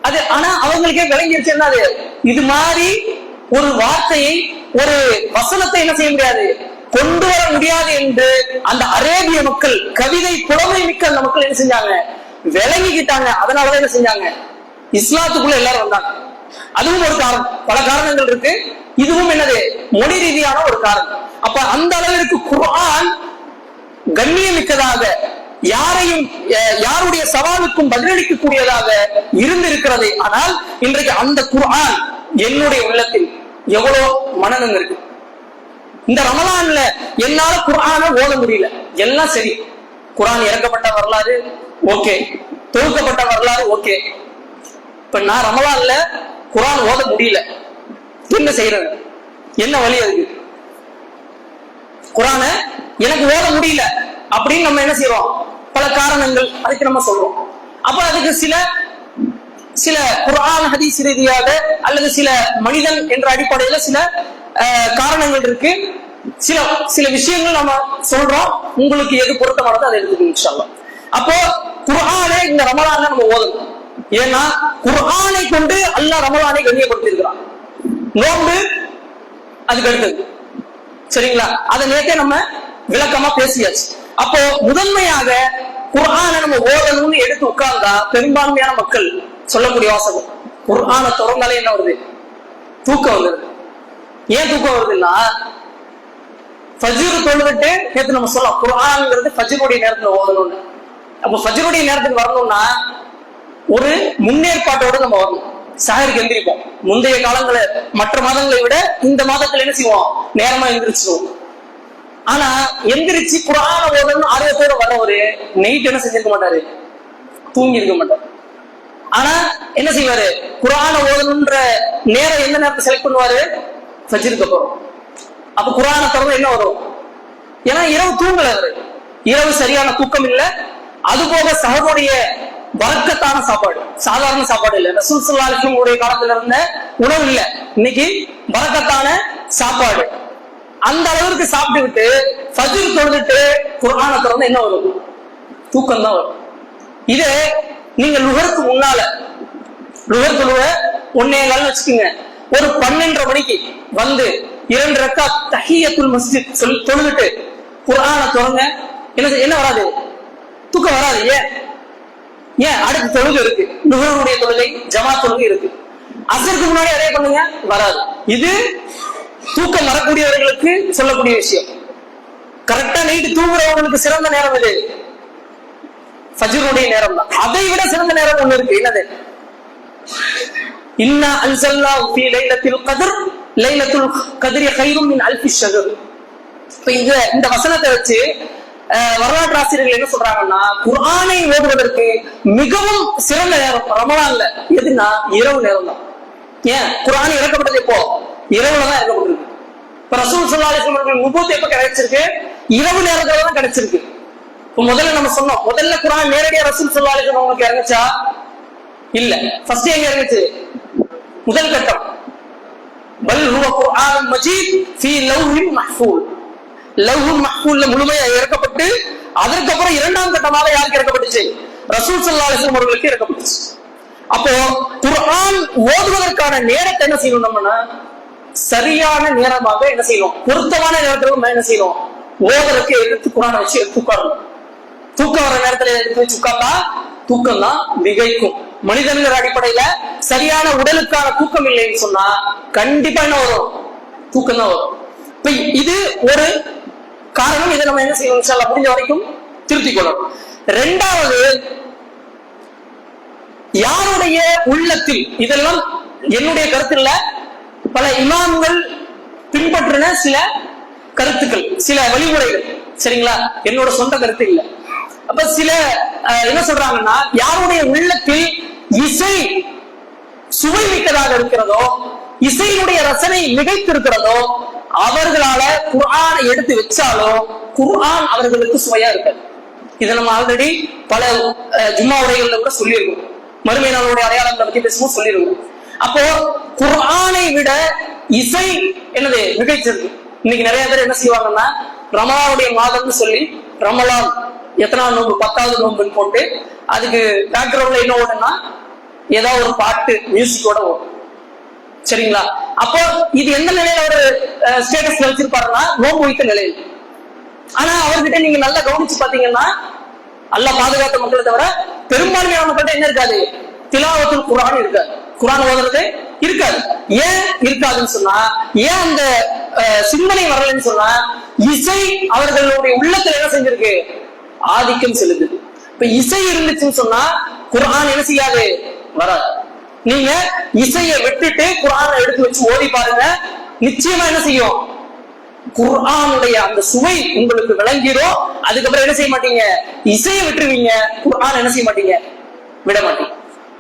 அது. ஆனா அவங்களுக்கே விளங்கிடுச்சு என்னது, இது மாதிரி ஒரு வார்த்தையை, ஒரு வசனத்தை என்ன செய்ய முடியாது, கொண்டு வர முடியாது என்று அந்த அரேபிய மக்கள், கவிதை புலமை மிக்க அந்த மக்கள் என்ன செஞ்சாங்க, விளங்கிக்கிட்டாங்க. அதனாலதான் என்ன செஞ்சாங்க, இஸ்லாத்துக்குள்ள எல்லாரும் வந்தாங்க. அதுவும் ஒரு காரணம், பல காரணங்கள் இருக்கு. இதுவும் என்னது, மொழி ரீதியான ஒரு காரணம். அப்ப அந்த அளவிற்கு குர்ஆன் கண்ணியமிக்கதாக, யாரையும் யாருடைய சவாலுக்கும் பதிலளிக்கக்கூடியதாக இருந்திருக்கிறது. ஆனால் இன்றைக்கு அந்த குர்ஆன் என்னுடைய உள்ளத்தில் எவ்வளவு மனநம் இருக்கு. இந்த ரமலான்ல என்னால குர்ஆனை ஓத முடியல, எல்லாம் சரி, குர்ஆன் இறக்கப்பட்ட வரலாறு ஓகே, தொகுக்கப்பட்ட வரலாறு ஓகே. இப்ப நான் ரமலான்ல குர்ஆன் ஓத முடியல, என்ன செய்யறது, என்ன வழி அதுக்கு? குர்ஆனை எனக்கு ஓத முடியல அப்படின்னு நம்ம என்ன செய்யறோம், பல காரணங்கள் அதுக்கு நம்ம சொல்றோம். அப்ப அதுக்கு சில குர்ஆன் ஹதீஸ் ரீதியாக அல்லது சில மனிதன் என்ற அடிப்படையில சில காரணங்கள் இருக்கு. சில விஷயங்கள் நம்ம சொல்றோம், உங்களுக்கு எது பொருத்தமானதோ அதை எடுத்துக்கணும் இன்ஷா அல்லாஹ். அப்போ குர்ஆனை இந்த ரமலான்ல நம்ம ஓதணும். ஏன்னா குர்ஆனை கொண்டு அல்லாஹ் ரமலானை கண்ணியப்படுத்தி இருக்கிறான். நோன்பு அதுக்கு அடுத்தது, சரிங்களா? அதை நேற்றே நம்ம விளக்கமா பேசியாச்சு. அப்போ முதன்மையாக குர்ஆனை நம்ம ஓதணும்னு எடுத்து உட்கார்ந்தா பெரும்பான்மையான மக்கள் சொல்லக்கூடிய வாசகம், குர்ஆனை தொடர்ந்தாலே என்ன வருது, தூக்கம் வருது. ஏன் தூக்கம் வருதுன்னா, ஃபஜ்ர் தொழுதுட்டு நேற்று நம்ம சொல்லலாம், குர்ஆன்ங்கிறது ஃபஜ்ருடைய நேரத்துல ஓதணும்னு. அப்ப ஃபஜ்ருடைய நேரத்துக்கு வரணும்னா ஒரு முன்னேற்பாட்டோட நம்ம வரணும். சஹருக்கு எந்திரிப்போம், முந்தைய காலங்களை மற்ற மாதங்களை விட இந்த மாதத்துல என்ன செய்வோம், நேரமா எந்திரிச்சிருவோம். ஆனா எந்திரிச்சு குர்ஆனை ஓதணும்னு ஆர்வத்தோட வர்றவரு நைட் என்ன செஞ்சிருக்க மாட்டாரு, தூங்கி இருக்க மாட்டாரு. ஆனா என்ன செய்வாரு, குர்ஆனை ஓதணும்ன்ற நேரம் எந்த நேரத்தை செலக்ட் பண்ணுவாரு, ஃபஜ்ருக்கு அப்புறம். அப்ப குர்ஆனை திறந்து என்ன வரும், ஏன்னா இரவு தூங்கல அவரு, இரவு சரியான தூக்கம் இல்லை. அது போக சஹருடைய பரக்கத்தான சாப்பாடு, சாதாரண சாப்பாடு இல்ல, ரசூல் ஸல்லல்லாஹு அலைஹி வஸல்லம் உடைய காலத்துல இருந்த உணவு இல்ல, இன்னைக்கு பரக்கத்தான சாப்பாடு. அந்த அளவிற்கு சாப்பிட்டு விட்டு ஃபஜ்ர் தொழுதுட்டு குர்ஆனை திறந்து என்ன வரும், தூக்கம் தான் வரும். இதே நீங்க லுஹருக்கு முன்னால, லுஹர் தொழுவ 1:15 வச்சுக்கோங்க, ஒரு 12:30 மணிக்கு வந்து 2 ரக்காத் தஹியத்துல் மஸ்ஜித் தொழுதுட்டு குர்ஆனை திறங்க, என்ன வராது, தூக்கம் வராது. ஏன் அடுத்த தொழுகை இருக்கு, லுஹருடைய தொழுகை, ஜமாத் தொழுகை இருக்கு. அஸ்ருக்கு முன்னாடி அதே பண்ணுங்க, வராது. இது தூக்கம் வரக்கூடியவர்களுக்கு சொல்லக்கூடிய விஷயம். கரெக்டா நைட்டு தூங்குறவங்களுக்கு சிறந்த நேரம் இது ஃபஜ்ருடைய நேரம் தான். அதை விட சிறந்த நேரம் ஒண்ணு இருக்கு, என்னது, இன்னா அன்ஸல்னாஹு ஃபீ லைலத்துல் கத்ர் லைலத்துல் கத்ரி கைரும் மின் அல்ஃபி ஷஹர். இப்ப இந்த வசனத்தை வச்சு வரலாற்று ஆசிரியர்கள் என்ன சொல்றாங்கன்னா, குர்ஆனை ஓதுவதற்கு மிகவும் சிறந்த நேரம் ரமலான்ல எதுனா இரவு நேரம் தான். ஏன், குர்ஆன் இறக்கப்பட்டது எப்போ, இரவுல தான் இறக்கப்பட்டிருக்கு. இப்ப ரசூல் ஸல்லல்லாஹு அலைஹி வஸல்லம் நுபுவத் எப்ப கிடைச்சிருக்கு, இரவு நேரத்துல தான் கிடைச்சிருக்கு. இப்ப முதல்ல நம்ம சொன்னோம், முதல்ல குர்ஆன் நேரடியா ரசூல் ஸல்லல்லாஹு அலைஹி வஸல்லம் உங்களுக்கு இறங்குச்சா, இல்ல, ஃபர்ஸ்ட் எங்க இறங்குச்சு, முதல் கட்டம் பல் ஹுவ குர்ஆன் மஜீத் ஃபீ லவ்ஹின் மஹ்ஃபூல், லவ்ஹுல் மஹ்ஃபூல்ல முழுமையா இறக்கப்பட்டு அதற்கப்புறம் இரண்டாம் கட்டமாக யாருக்கு இறக்கப்பட்டுச்சு, ரசூல் ஸல்லல்லாஹு அலைஹி வஸல்லம் அவர்களுக்கு இறக்கப்பட்டுச்சு. அப்போ குர்ஆன் ஓதுவதற்கான நேரத்தை என்ன செய்யணும், நம்மனா சரியான நேரமாக என்ன செய்யணும், பொருத்தமான நேரத்துல நம்ம என்ன செய்யணும், ஓதற்கு எடுத்து குரானை வச்சு எடுத்து உட்காரணும். தூக்கம் வர நேரத்துல எடுத்து வச்சு உட்கார்ந்தா தூக்கம் தான் மிகைக்கும். மனிதன்கிற அடிப்படையில சரியான உடலுக்கான தூக்கம் இல்லைன்னு சொன்னா கண்டிப்பா என்ன வரும், தூக்கம் தான் வரும். இப்ப இது ஒரு காரணம். இதை நம்ம என்ன செய்யணும், இன்ஷா அல்லாஹ் முடிஞ்ச வரைக்கும் திருத்திக் கொள்ளணும். இரண்டாவது, யாருடைய உள்ளத்தில், இதெல்லாம் என்னுடைய கருத்துல பல இமாம்கள் பின்பற்றின சில கருத்துக்கள், சில வழிமுறைகள், சரிங்களா, என்னோட சொந்த கருத்து இல்லை. அப்ப சில என்ன சொல்றாங்கன்னா, யாருடைய உள்ளத்தில் இசை சுவை மிக்கதாக இருக்கிறதோ, இசையினுடைய ரசனை மிகைத்திருக்கிறதோ, அவர்களால குர்ஆனை எடுத்து வச்சாலோ குர்ஆன் அவர்களுக்கு சுவையா இருக்காது. இதை நம்ம ஆல்ரெடி பல ஜும்மா உரைகள்ல கூட சொல்லியிருக்கோம். மறுமை நாளுடைய அடையாளங்களை பத்தி பேசும்போது சொல்லியிருக்கோம். அப்போ குர்ஆனை விட இசை என்னது மிகைச்சிருக்கு. இன்னைக்கு நிறைய பேர் என்ன செய்வாங்கன்னா, ரமலானுடைய மாதம்னு சொல்லி ரமலான் எத்தனாவது நோம்பு, 10வது நோம்புன்னு போட்டு அதுக்கு பேக்ரவுண்ட்ல என்ன ஓடுனா ஏதாவது ஒரு பாட்டு மியூசிக்கோட ஓடும், சரிங்களா. அப்போ இது எந்த நிலையில ஒரு ஸ்டேட்டஸ்ல வச்சிருப்பாருன்னா நோம்பு வைத்த நிலையில். ஆனா அவர்கிட்ட நீங்க நல்லா கவனிச்சு பாத்தீங்கன்னா, அல்லாஹ் பாதுகாத்த மக்களை தவிர பெரும்பான்மையான மக்கள்கிட்ட என்ன இருக்காது, திலாவத்துல் குர்ஆன் இருக்காது, குர்ஆன் ஓதுறது இருக்காது. ஏன் இருக்காதுன்னு சொன்னா, ஏன் அந்த சிந்தனை வரலன்னு சொன்னா, இசை அவர்களுடைய உள்ளத்துல என்ன செஞ்சிருக்கு, ஆதிக்கம் செலுத்துது. இப்ப இசை இருந்துச்சுன்னு சொன்னா குர்ஆன் என்ன செய்யாது, வராது. நீங்க இசையை விட்டுட்டு குர்ஆனை எடுத்து வச்சு ஓதி பாருங்க, நிச்சயமா என்ன செய்யும், குர்ஆனுடைய அந்த சுவை உங்களுக்கு விளங்கிடும். அதுக்கப்புறம் என்ன செய்ய மாட்டீங்க, இசையை விட்டுருவீங்க, குர்ஆன் என்ன செய்ய மாட்டீங்க, விட மாட்டீங்க.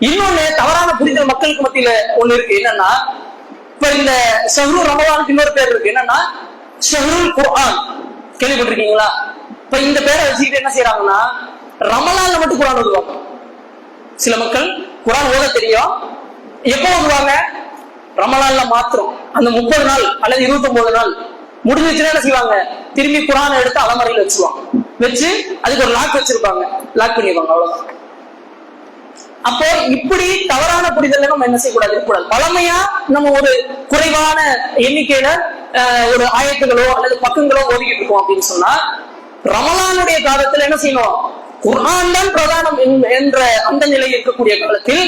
இன்னொன்னு தவறான புரிதல் மக்களுக்கு மத்தியில ஒண்ணு இருக்கு. என்னன்னா, இப்ப இந்த ஷஹ்ரு ரமலானுக்கு இன்னொரு பேர் இருக்கு. என்னன்னா ஷஹ்ருல் குர்ஆன், கேள்விப்பட்டிருக்கீங்களா? இப்ப இந்த பேரை வச்சுக்கிட்டு என்ன செய்யறாங்கன்னா, ரமலான்ல மட்டும் குர்ஆன் ஓதுவாங்க. சில மக்கள் குர்ஆன் ஓத தெரியும், எப்ப ஓதுவாங்க, ரமலான்ல மாத்திரம். அந்த 30 நாள் அல்லது 29 நாள் முடிஞ்சிச்சுன்னா என்ன செய்வாங்க, திரும்பி குர்ஆனை எடுத்து அலமாரியில வச்சுருவாங்க. வச்சு அதுக்கு ஒரு லாக் வச்சிருப்பாங்க, லாக் பண்ணிடுவாங்க, அவ்வளவுதான். அப்போ இப்படி தவறான புரிதல் நம்ம என்ன செய்யக்கூடாது, இருக்கக்கூடாது. பழமையா நம்ம ஒரு குறைவான எண்ணிக்கையில ஒரு ஆயத்துகளோ அல்லது பக்கங்களோ ஓதிக்கிட்டு இருக்கோம் அப்படின்னு சொன்னா, ரமலானுடைய காலத்துல என்ன செய்யணும், குர்ஆன் தான் பிரதானம் என்ற அந்த நிலை இருக்கக்கூடிய காலத்தில்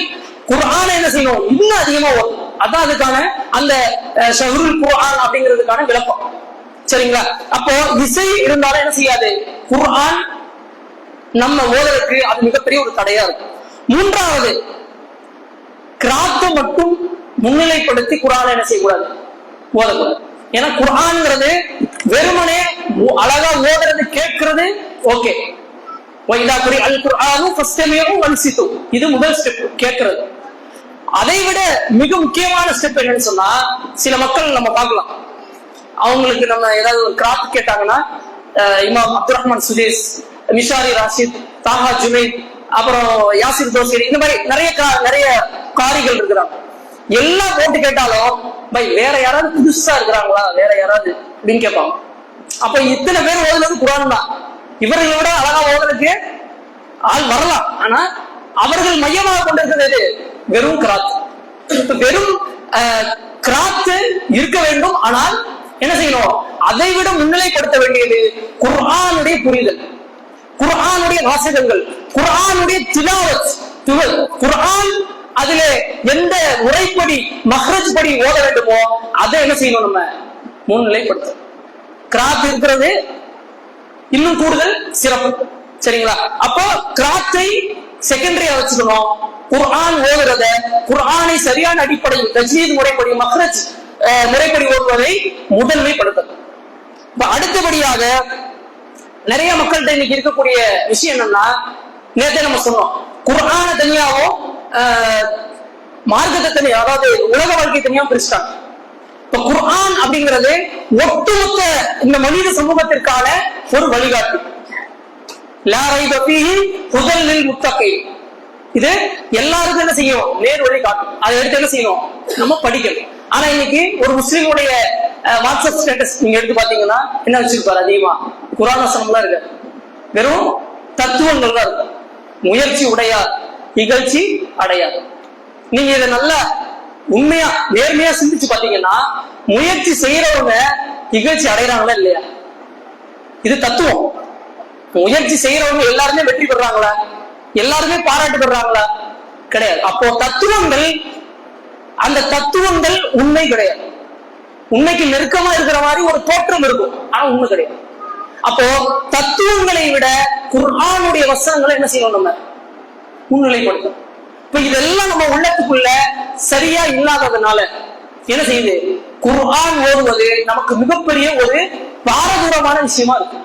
குர்ஆனை என்ன செய்யணும், இன்னும் அதிகமா ஓடும். அதான் அதுக்கான அந்த ஷஹ்ருல் குர்ஆன் அப்படிங்கிறதுக்கான விளக்கம், சரிங்களா. அப்போ இசை இருந்தாலும் என்ன செய்யாது, குர்ஆன் நம்ம ஓதலுக்கு அது மிகப்பெரிய ஒரு தடையா இருக்கும். மூன்றாவது, கிராத்தை மட்டும் முன்னிலைப்படுத்தி குர்ஆனை என்ன செய்யக்கூடாது, ஓதக்கூடாது. ஏன்னா குர்ஆன்ங்கிறது வெறுமனே அழகா ஓதுறது கேட்கிறது ஓகே, இது முதல் ஸ்டெப், கேட்கிறது. அதை விட மிக முக்கியமான ஸ்டெப் என்னன்னு சொன்னா, சில மக்கள் நம்ம பார்க்கலாம், அவங்களுக்கு நம்ம ஏதாவது ஒரு கிராத் கேட்டாங்கன்னா, இமாம் அப்துல் ரஹ்மான் சுதேஸ், மிஷாரி ராஷித், தாஹா ஜுனைத், அப்புறம் யாசிர் தோசரி, இந்த மாதிரி நிறைய காரிகள் இருக்கிறாங்க. எல்லாம் போட்டு கேட்டாலும் பை வேற யாராவது புதுசா இருக்கிறாங்களா, வேற யாராவது அப்படின்னு கேட்பாங்க. அப்ப இத்தனை பேர் ஓதுனது குர்ஆன் தான். இவர்களோட அழகா ஓதுறதுக்கு ஆள் வரலாம், ஆனா அவர்கள் மையமாக கொண்டிருக்கிறது வெறும் கிராத். வெறும் கிராத்து இருக்க வேண்டும், ஆனால் என்ன செய்யணும், அதை விட முன்னிலைப்படுத்த வேண்டியது குர்ஆனுடைய புரிதல், குர்ஆனுடைய வாசகங்கள், குர்ஆனுடைய திலாவத், குர்ஆன் அதுல எந்த முறைப்படி மஹ்ரஜ் படி ஓத வேண்டுமோ அதை என்ன செய்யணும், நம்ம முன்னிலைப்படுத்த. கிராத் இருக்கிறது இன்னும் கூடுதல் சிறப்பு, சரிங்களா. அப்போ கிராத்தை செகண்டரியா வச்சுக்கணும். குர்ஆன் ஓதுறத, குர்ஆனை சரியான அடிப்படையில் தஜ்வீத் முறைப்படி மஹ்ரஜ் முறைப்படி ஓதுவதை முதன்மைப்படுத்தணும். இப்ப அடுத்தபடியாக நிறைய மக்கள்கிட்ட இன்னைக்கு இருக்கக்கூடிய விஷயம் என்னன்னா, நேரத்தை நம்ம சொன்னோம், குர்ஆன தனியாவும் மார்க்கத்தை தனியா, அதாவது உலக வாழ்க்கை தனியா பிரிச்சுட்டாங்க. இப்ப குர்ஆன் அப்படிங்கிறது ஒட்டுமொத்த இந்த மனித சமூகத்திற்கான ஒரு வழிகாட்டு. லா ரைப ஃபீஹி ஹுதல் லில் முத்தகீன், இது எல்லாருக்கும் என்ன செய்யும், நேர் வழி காட்டும். அதை எடுத்து என்ன செய்யணும், நம்ம படிக்கணும். ஆனா இன்னைக்கு ஒரு முஸ்லீமுடைய வாட்ஸ்அப் ஸ்டேட்டஸ் நீங்க எடுத்து பாத்தீங்கன்னா என்ன வச்சிருப்பாரு, அதிகமா குர்ஆன் வசனம்லாம் இருக்கு, வெறும் தத்துவங்கள் தான் இருக்கும். முயற்சி உடையார் இகழ்ச்சி அடையார். நீங்க இதை நல்லா உண்மையா நேர்மையா சிந்திச்சு பாத்தீங்கன்னா முயற்சி செய்யறவங்க இகழ்ச்சி அடைகிறாங்களா இல்லையா? இது தத்துவம். முயற்சி செய்யறவங்க எல்லாருமே வெற்றி பெறாங்களா? எல்லாருமே பாராட்டு பெறாங்களா? கிடையாது. அப்போ தத்துவங்கள், அந்த தத்துவங்கள் உண்மை கிடையாது. உண்மைக்கு நெருக்கமா இருக்கிற மாதிரி ஒரு தோற்றம் இருக்கும், ஆனா உண்மை கிடையாது. அப்போ தத்துவங்களை விட குர்ஆனுடைய வசனங்களை என்ன செய்யணும், நம்ம முன்னிலைப்படுத்தும். இப்ப இதெல்லாம் நம்ம உள்ளத்துக்குள்ள சரியா இல்லாததுனால என்ன செய்யுது, குர்ஆன் ஓதுவது நமக்கு மிகப்பெரிய ஒரு பாரதூரமான விஷயமா இருக்கு.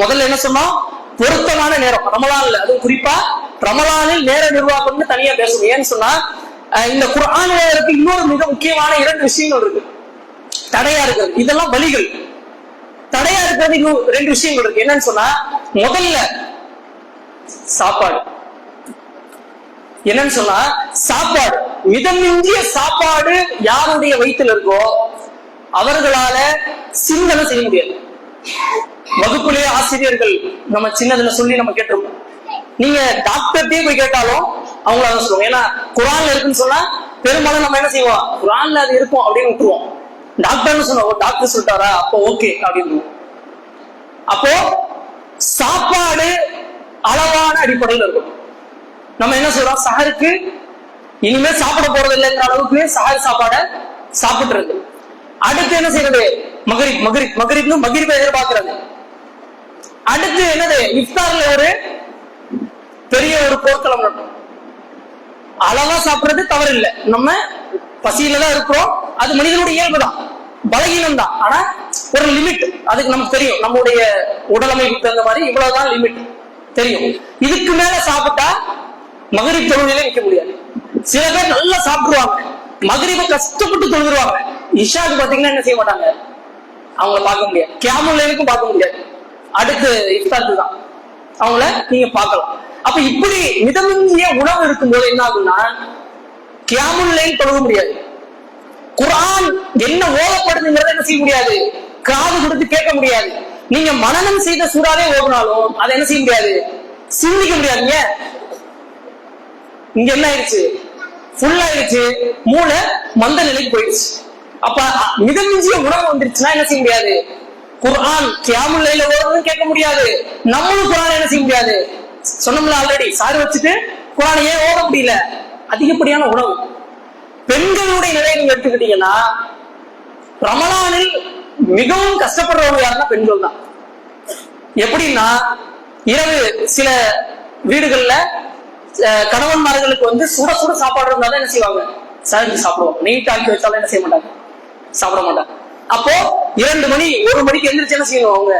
முதல்ல என்ன சொன்னோம், பொருத்தமான நேரம் ரமலான்ல, அது குறிப்பா ரமலானில் நேர நிர்வாகம்னு தனியா பேசணும். ஏன்னு சொன்னா இந்த குர்ஆன் ஓதுறதுக்கு இன்னொரு மிக முக்கியமான 2 விஷயங்கள் இருக்கு, தடையா இருக்கிறது. இதெல்லாம் வழிகள். தடையா இருக்கிறது இன்னும் 2 விஷயங்கள் இருக்கு. என்னன்னு சொன்னா, முதல்ல சாப்பாடு. என்னன்னு சொன்னா சாப்பாடு, மிதமிஞ்சிய சாப்பாடு யாருடைய வயிற்றுல இருக்கோ அவர்களால சிந்தனை செய்ய முடியாது. வகுப்புலேயே ஆசிரியர்கள் நம்ம சின்னதுல சொல்லி நம்ம கேட்டிருப்போம். நீங்க டாக்டர்கிட்டயே போய் கேட்டாலும் அவங்கள அதை சொல்லுவோம். ஏன்னா குர்ஆன்ல இருக்குன்னு சொன்னா பெரும்பாலும் நம்ம என்ன செய்வோம், குர்ஆன்ல அது இருக்கும் அப்படின்னு விட்டுருவோம். டாக்டர்னு சொன்ன டாக்டர் சொல்லிட்டாரா அப்போ ஓகே அப்படின்னு. அப்போ சாப்பாடு அளவான அடிப்படையில் இருக்கும். நம்ம என்ன சொல்றோம், சஹருக்கு இனிமே சாப்பிட போறது இல்லைங்கிற அளவுக்கு சஹர் சாப்பாட சாப்பிட்டுறது. அடுத்து என்ன செய்யறது, மகரிப் எதிர்பார்க்கிறது. அடுத்து என்னது, இஃப்தார்ல ஒரு பெரிய ஒரு போர்க்களம் நடக்கும். அளவா சாப்பிடுறது தவறு இல்லை, நம்ம பசியில தான் இருக்கிறோம், அது மனிதனுடைய இயல்பு தான், பலகீனம் தான். ஆனா ஒரு லிமிட் அதுக்கு நமக்கு தெரியும், நம்முடைய உடலமைப்பு தகுந்த மாதிரி இவ்வளவுதான் லிமிட் தெரியும். இதுக்கு மேல சாப்பிட்டா மகரிப் தொழுகையில நிக்க முடியாது. சில பேர் நல்லா சாப்பிடுவாங்க, மகரிப கஷ்டப்பட்டு தொழுதுருவாங்க, இஷாக்கு பாத்தீங்கன்னா என்ன செய்ய மாட்டாங்க, அவங்கள பார்க்க முடியாது, கியாமுல் லைலுக்கும் பார்க்க முடியாது, அடுத்து இஃப்தாருக்கு தான் அவங்கள நீங்க பார்க்கலாம். அப்ப இப்படி மிதமிஞ்சிய உணவு இருக்கும்போது என்ன ஆகும்னா கியாமுல் லைல் தொழுக முடியாது, குர்ஆன் என்ன ஓதப்படுதுங்கிறத என்ன செய்ய முடியாது, காது கொடுத்து கேட்க முடியாது. நீங்க மனனம் செய்த சூறாவே ஓதுனாலும் அதை என்ன செய்ய முடியாது, சிந்திக்க முடியாதுங்க. இங்க என்ன ஆயிடுச்சு, ஃபுல் ஆயிடுச்சு, மூளை மந்த நிலைக்கு போயிடுச்சு. அப்ப மிதமிஞ்சிய உணவு வந்துருச்சுன்னா என்ன செய்ய முடியாது, குர்ஆன் கியாமுல் லைல ஓதுறதும் கேட்க முடியாது, நம்மளும் குர்ஆன் என்ன செய்ய முடியாது. சொன்னோம்ல ஆல்ரெடி, சாறு வச்சுட்டு குர்ஆன் ஏன் ஓத முடியல, அதிகப்படியான உணவு. பெண்களுடைய நிலையை நீங்க எடுத்துக்கிட்டீங்கன்னா ரமலானில் மிகவும் கஷ்டப்படுறவங்க யாருன்னா பெண்கள் தான். எப்படின்னா இரவு சில வீடுகள்ல கணவன்மார்களுக்கு வந்து சுட சுட சாப்பாடு இருந்தாலும் என்ன செய்வாங்க, சமைச்சு சாப்பிடுவாங்க. நெய் ஆக்கி வச்சாலும் என்ன செய்ய மாட்டாங்க, சாப்பிட மாட்டாங்க. அப்போ 2 மணி 1 மணிக்கு எந்திரிச்சு என்ன செய்யணும், அவங்க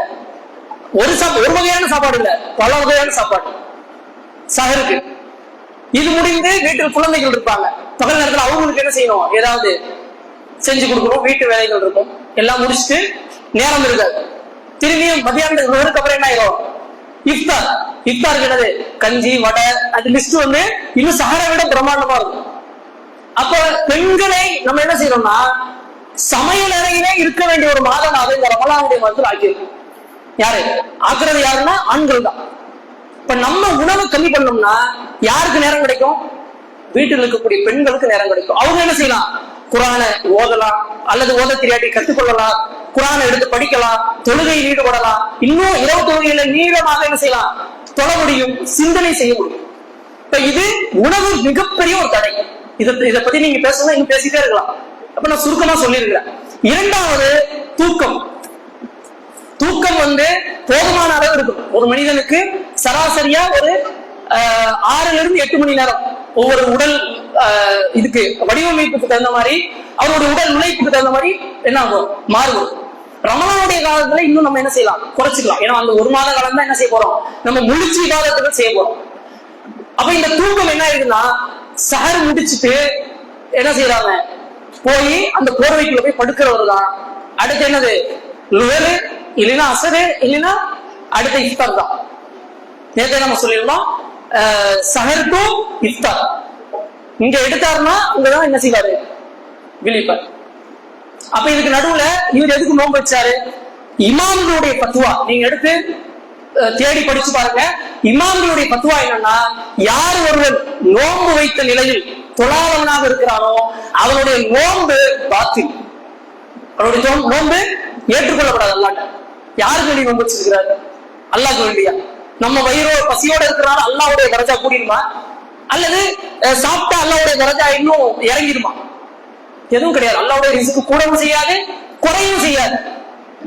ஒரு வகையான சாப்பாடு இல்ல, பல வகையான சாப்பாடு சஹருக்கு. இது முடிந்து வீட்டில் குழந்தைகள் இருப்பாங்க, பகல் நேரத்தில் அவங்களுக்கு என்ன செய்யணும், ஏதாவது செஞ்சு கொடுக்கணும், வீட்டு வேலைகள் இருக்கும், எல்லாம் முடிச்சுட்டு நேரம் இருக்காது. திரும்பியும் மத்தியானத்துக்கு அப்புறம் என்ன ஆயிரும், இஃப்தார் என்னது, கஞ்சி வடை, அது லிஸ்ட் வந்து இன்னும் சஹரை விட பிரம்மாண்டமா இருக்கும். அப்ப பெண்களை நம்ம என்ன செய்யறோம்னா சமையல் அறையிலே இருக்க வேண்டிய ஒரு மாதமாக இந்த ரமலானுடைய மாதத்தில் ஆக்கியிருக்கோம். யாரு ஆக்குறது, யாருன்னா ஆண்கள் தான். இப்ப நம்ம உணவு கம்மி பண்ணோம்னா யாருக்கு நேரம் கிடைக்கும், வீட்டில் இருக்கக்கூடிய பெண்களுக்கு நேரம் கிடைக்கும். அவங்க என்ன செய்யலாம், குர்ஆனை ஓதலாம், அல்லது ஓத தெரியாட்டி கற்றுக்கொள்ளலாம், குர்ஆனை எடுத்து படிக்கலாம், தொழுகையில் ஈடுபடலாம், இன்னும் இரவு தொழுகையில நீளமாக என்ன செய்யலாம், தொழ முடியும், சிந்தனை செய்ய முடியும். இப்ப இது உணவு மிகப்பெரிய ஒரு தடை. இதை பத்தி நீங்க பேசணும், இன்னும் பேசிட்டே இருக்கலாம். அப்ப நான் சுருக்கமா சொல்லியிருக்கிறேன். இரண்டாவது தூக்கம். தூக்கம் வந்து போதுமான அளவு இருக்கும். ஒரு மனிதனுக்கு சராசரியா ஒரு 6 to 8 மணி நேரம் ஒவ்வொரு உடல் இதுக்கு வடிவமைப்புக்கு தகுந்த மாதிரி, அவருடைய உடல் உழைப்புக்கு தகுந்த மாதிரி என்ன ஆகும், மாறும். ரமலானுடைய காலத்துல இன்னும் நம்ம என்ன செய்யலாம், குறைச்சிக்கலாம். ஏன்னா அந்த 1 மாத காலம் தான் என்ன செய்ய போறோம், நம்ம முழிச்சு காலத்துக்கு செய்ய போறோம். அப்ப இந்த தூக்கம் என்ன இருக்குன்னா, சஹர் முடிச்சுட்டு என்ன செய்யறாங்க, போய் அந்த போர்வைக்குள்ள போய் படுக்கிறவர் தான். அடுத்து என்னது, லுஹர் இல்லைன்னா அசரு இல்லைன்னா அடுத்த இஃப்தார் தான். நேற்று நம்ம சொல்லிருந்தோம், சஹர் டு இஃப்தார் இங்க எடுத்தாருன்னா அங்கதான் என்ன செய்வாரு, விழிப்பார். அப்ப இதுக்கு நடுவுல இவர் எதுக்கு நோன்பு வச்சாரு, இமாம்களுடைய பத்துவா நீங்க எடுத்து தேடி படிச்சு பாருங்க. இமாம்களுடைய பத்துவா என்னன்னா, யார் ஒருவர் நோன்பு வைத்த நிலையில் தொழாதவனாக இருக்கிறானோ அவனுடைய நோன்பு பாத்தில், அவனுடைய நோன்பு ஏற்றுக்கொள்ளப்படாது. அல்லாட்ட யாருக்கு வேண்டி நோன்பு வச்சிருக்கிறாரு? அல்லாஹ்க்கு வேண்டியா? நம்ம வயிறோ பசியோட இருக்கிறனால அல்லாஹ்வுடைய தரஜா கூடிருமா? அல்லது சாப்பிட்டா அல்லாஹ்வுடைய தரஜா இன்னும் இறங்கிடுமா? எதுவும் கிடையாது. அல்லாஹ்வுடைய ரிஸ்க் கூடவும் செய்யாது, குறையும் செய்யாது.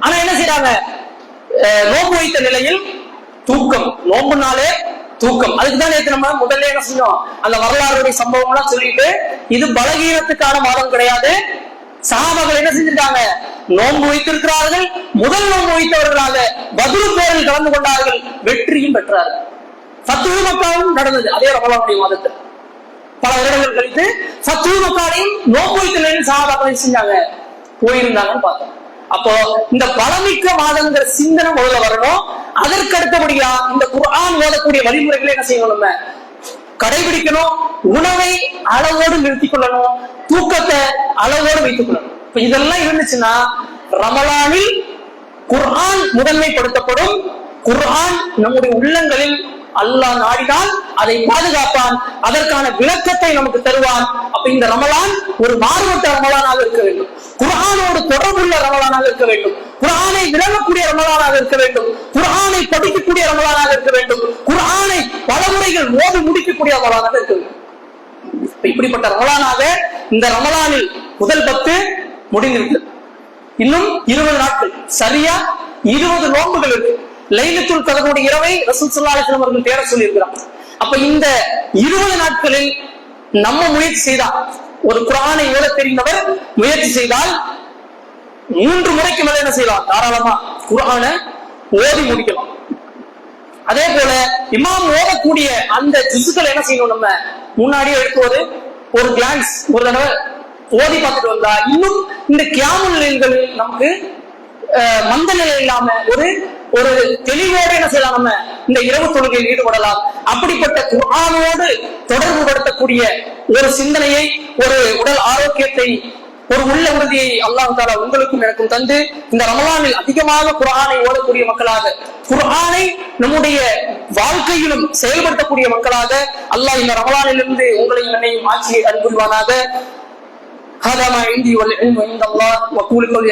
ஆனா என்ன செய்யறாங்க? நோன்பு வைத்த நிலையில் தூக்கம், நோன்புனாலே தூக்கம். அதுக்குதான் நேற்று நம்ம முதல்ல என்ன செஞ்சோம், அந்த வரலாறுடைய சம்பவம் எல்லாம் சொல்லிட்டு, இது பலகீனத்துக்கான மாதம் கிடையாது. சஹாபாக்கள் என்ன செஞ்சிருக்காங்க? நோன்பு வைத்திருக்கிறார்கள், முதல் நோன்பு வைத்தவர்களாக பத்ர் போரில் கலந்து கொண்டார்கள், வெற்றியும் பெற்றார்கள். ஃபத்ஹு மக்காவும் நடந்தது அதே ரமலானுடைய மாதத்தில். பல வருடங்கள் கழித்து ஃபத்ஹு மக்காவையும் நோன்பு வைத்த நிலையில் சஹாபாக்கள் செஞ்சாங்க, போயிருந்தாங்கன்னு பார்த்தோம். அப்போ இந்த பலமிக்க மாதங்கிற சிந்தனை முதல்ல வரணும். அதற்கு அடுத்தபடியா இந்த குர்ஆன் ஓதக்கூடிய வழிமுறைகளை என்ன செய்யணும்? நம்ம கடைபிடிக்கணும். உணவை அளவோடு நிறுத்திக் கொள்ளணும், தூக்கத்தை அளவோடு வைத்துக் கொள்ளணும். இப்ப இதெல்லாம் இருந்துச்சுன்னா ரமலானில் குர்ஆன் முதன்மைப்படுத்தப்படும். குர்ஆன் நம்முடைய உள்ளங்களில் அல்லாஹ் நாடினால் அதை பாதுகாப்பான், அதற்கான விளக்கத்தை நமக்கு தருவான். அப்ப இந்த ரமலான் ஒரு மாறுபட்ட ரமலானாக இருக்க வேண்டும், குர்ஆனோடு தொடர்புள்ள ரமலானாக இருக்க வேண்டும், குர்ஆனை விளங்கக்கூடிய ரமலானாக இருக்க வேண்டும், குர்ஆனை படிக்கக்கூடிய ரமலானாக இருக்க வேண்டும், குர்ஆனை பல முறைகள் ஓதி முடிக்கக்கூடிய ரமலானாக இருக்க வேண்டும். இப்படிப்பட்ட ரமலானாக இந்த ரமலானில் முதல் 10 முடிந்திருக்கு. இன்னும் 20 நாட்கள், சரியா 20 நோன்புகள் இருக்கு. லைலத்துல் கத்ருடைய இரவை ரசூல் ஸல்லல்லாஹு அலைஹி வஸல்லம் அவர்கள் தேட சொல்லி இருக்கிறார். அப்ப இந்த 20 நாட்களில் நம்ம முயற்சி செய்தால், ஒரு குர்ஆனை ஓத தெரிந்தவர் முயற்சி செய்தால் 3 முறைக்கு மேல என்ன செய்யலாம்? தாராளமா குர்ஆனை ஓதி முடிக்கலாம். அதே போல இமாம் ஓதக்கூடிய அந்த ஜுஸ்கள் என்ன செய்யணும்? நம்ம முன்னாடியே எடுத்து ஒரு கிளான்ஸ் ஒரு தடவை ஓதி பார்த்துட்டு வந்தா இன்னும் இந்த கியாமுல் லைல்கள் நமக்கு மந்த நிலை இல்லாம ஒரு தெளிவோடு என்ன செய்யலாம்? நம்ம இந்த இரவு தொழுகையில் ஈடுபடலாம். அப்படிப்பட்ட குர்ஆனோடு தொடர்பு படுத்தக்கூடிய ஒரு சிந்தனையை, ஒரு உடல் ஆரோக்கியத்தை, ஒரு உள்ள உறுதியை அல்லாஹ் தஆலா உங்களுக்கும் எனக்கும் தந்து இந்த ரமலானில் அதிகமாக குர்ஆனை ஓதக்கூடிய மக்களாக, குர்ஆனை நம்முடைய வாழ்க்கையிலும் செயல்படுத்தக்கூடிய மக்களாக அல்லாஹ் இந்த ரமலானிலிருந்து உங்களையும் என்னையும் ஆட்சியை அன்புரிவானாக. ஹதா மா இன்தி வல் இல்மு இன்தல்லாஹ் வ கூலு கௌலி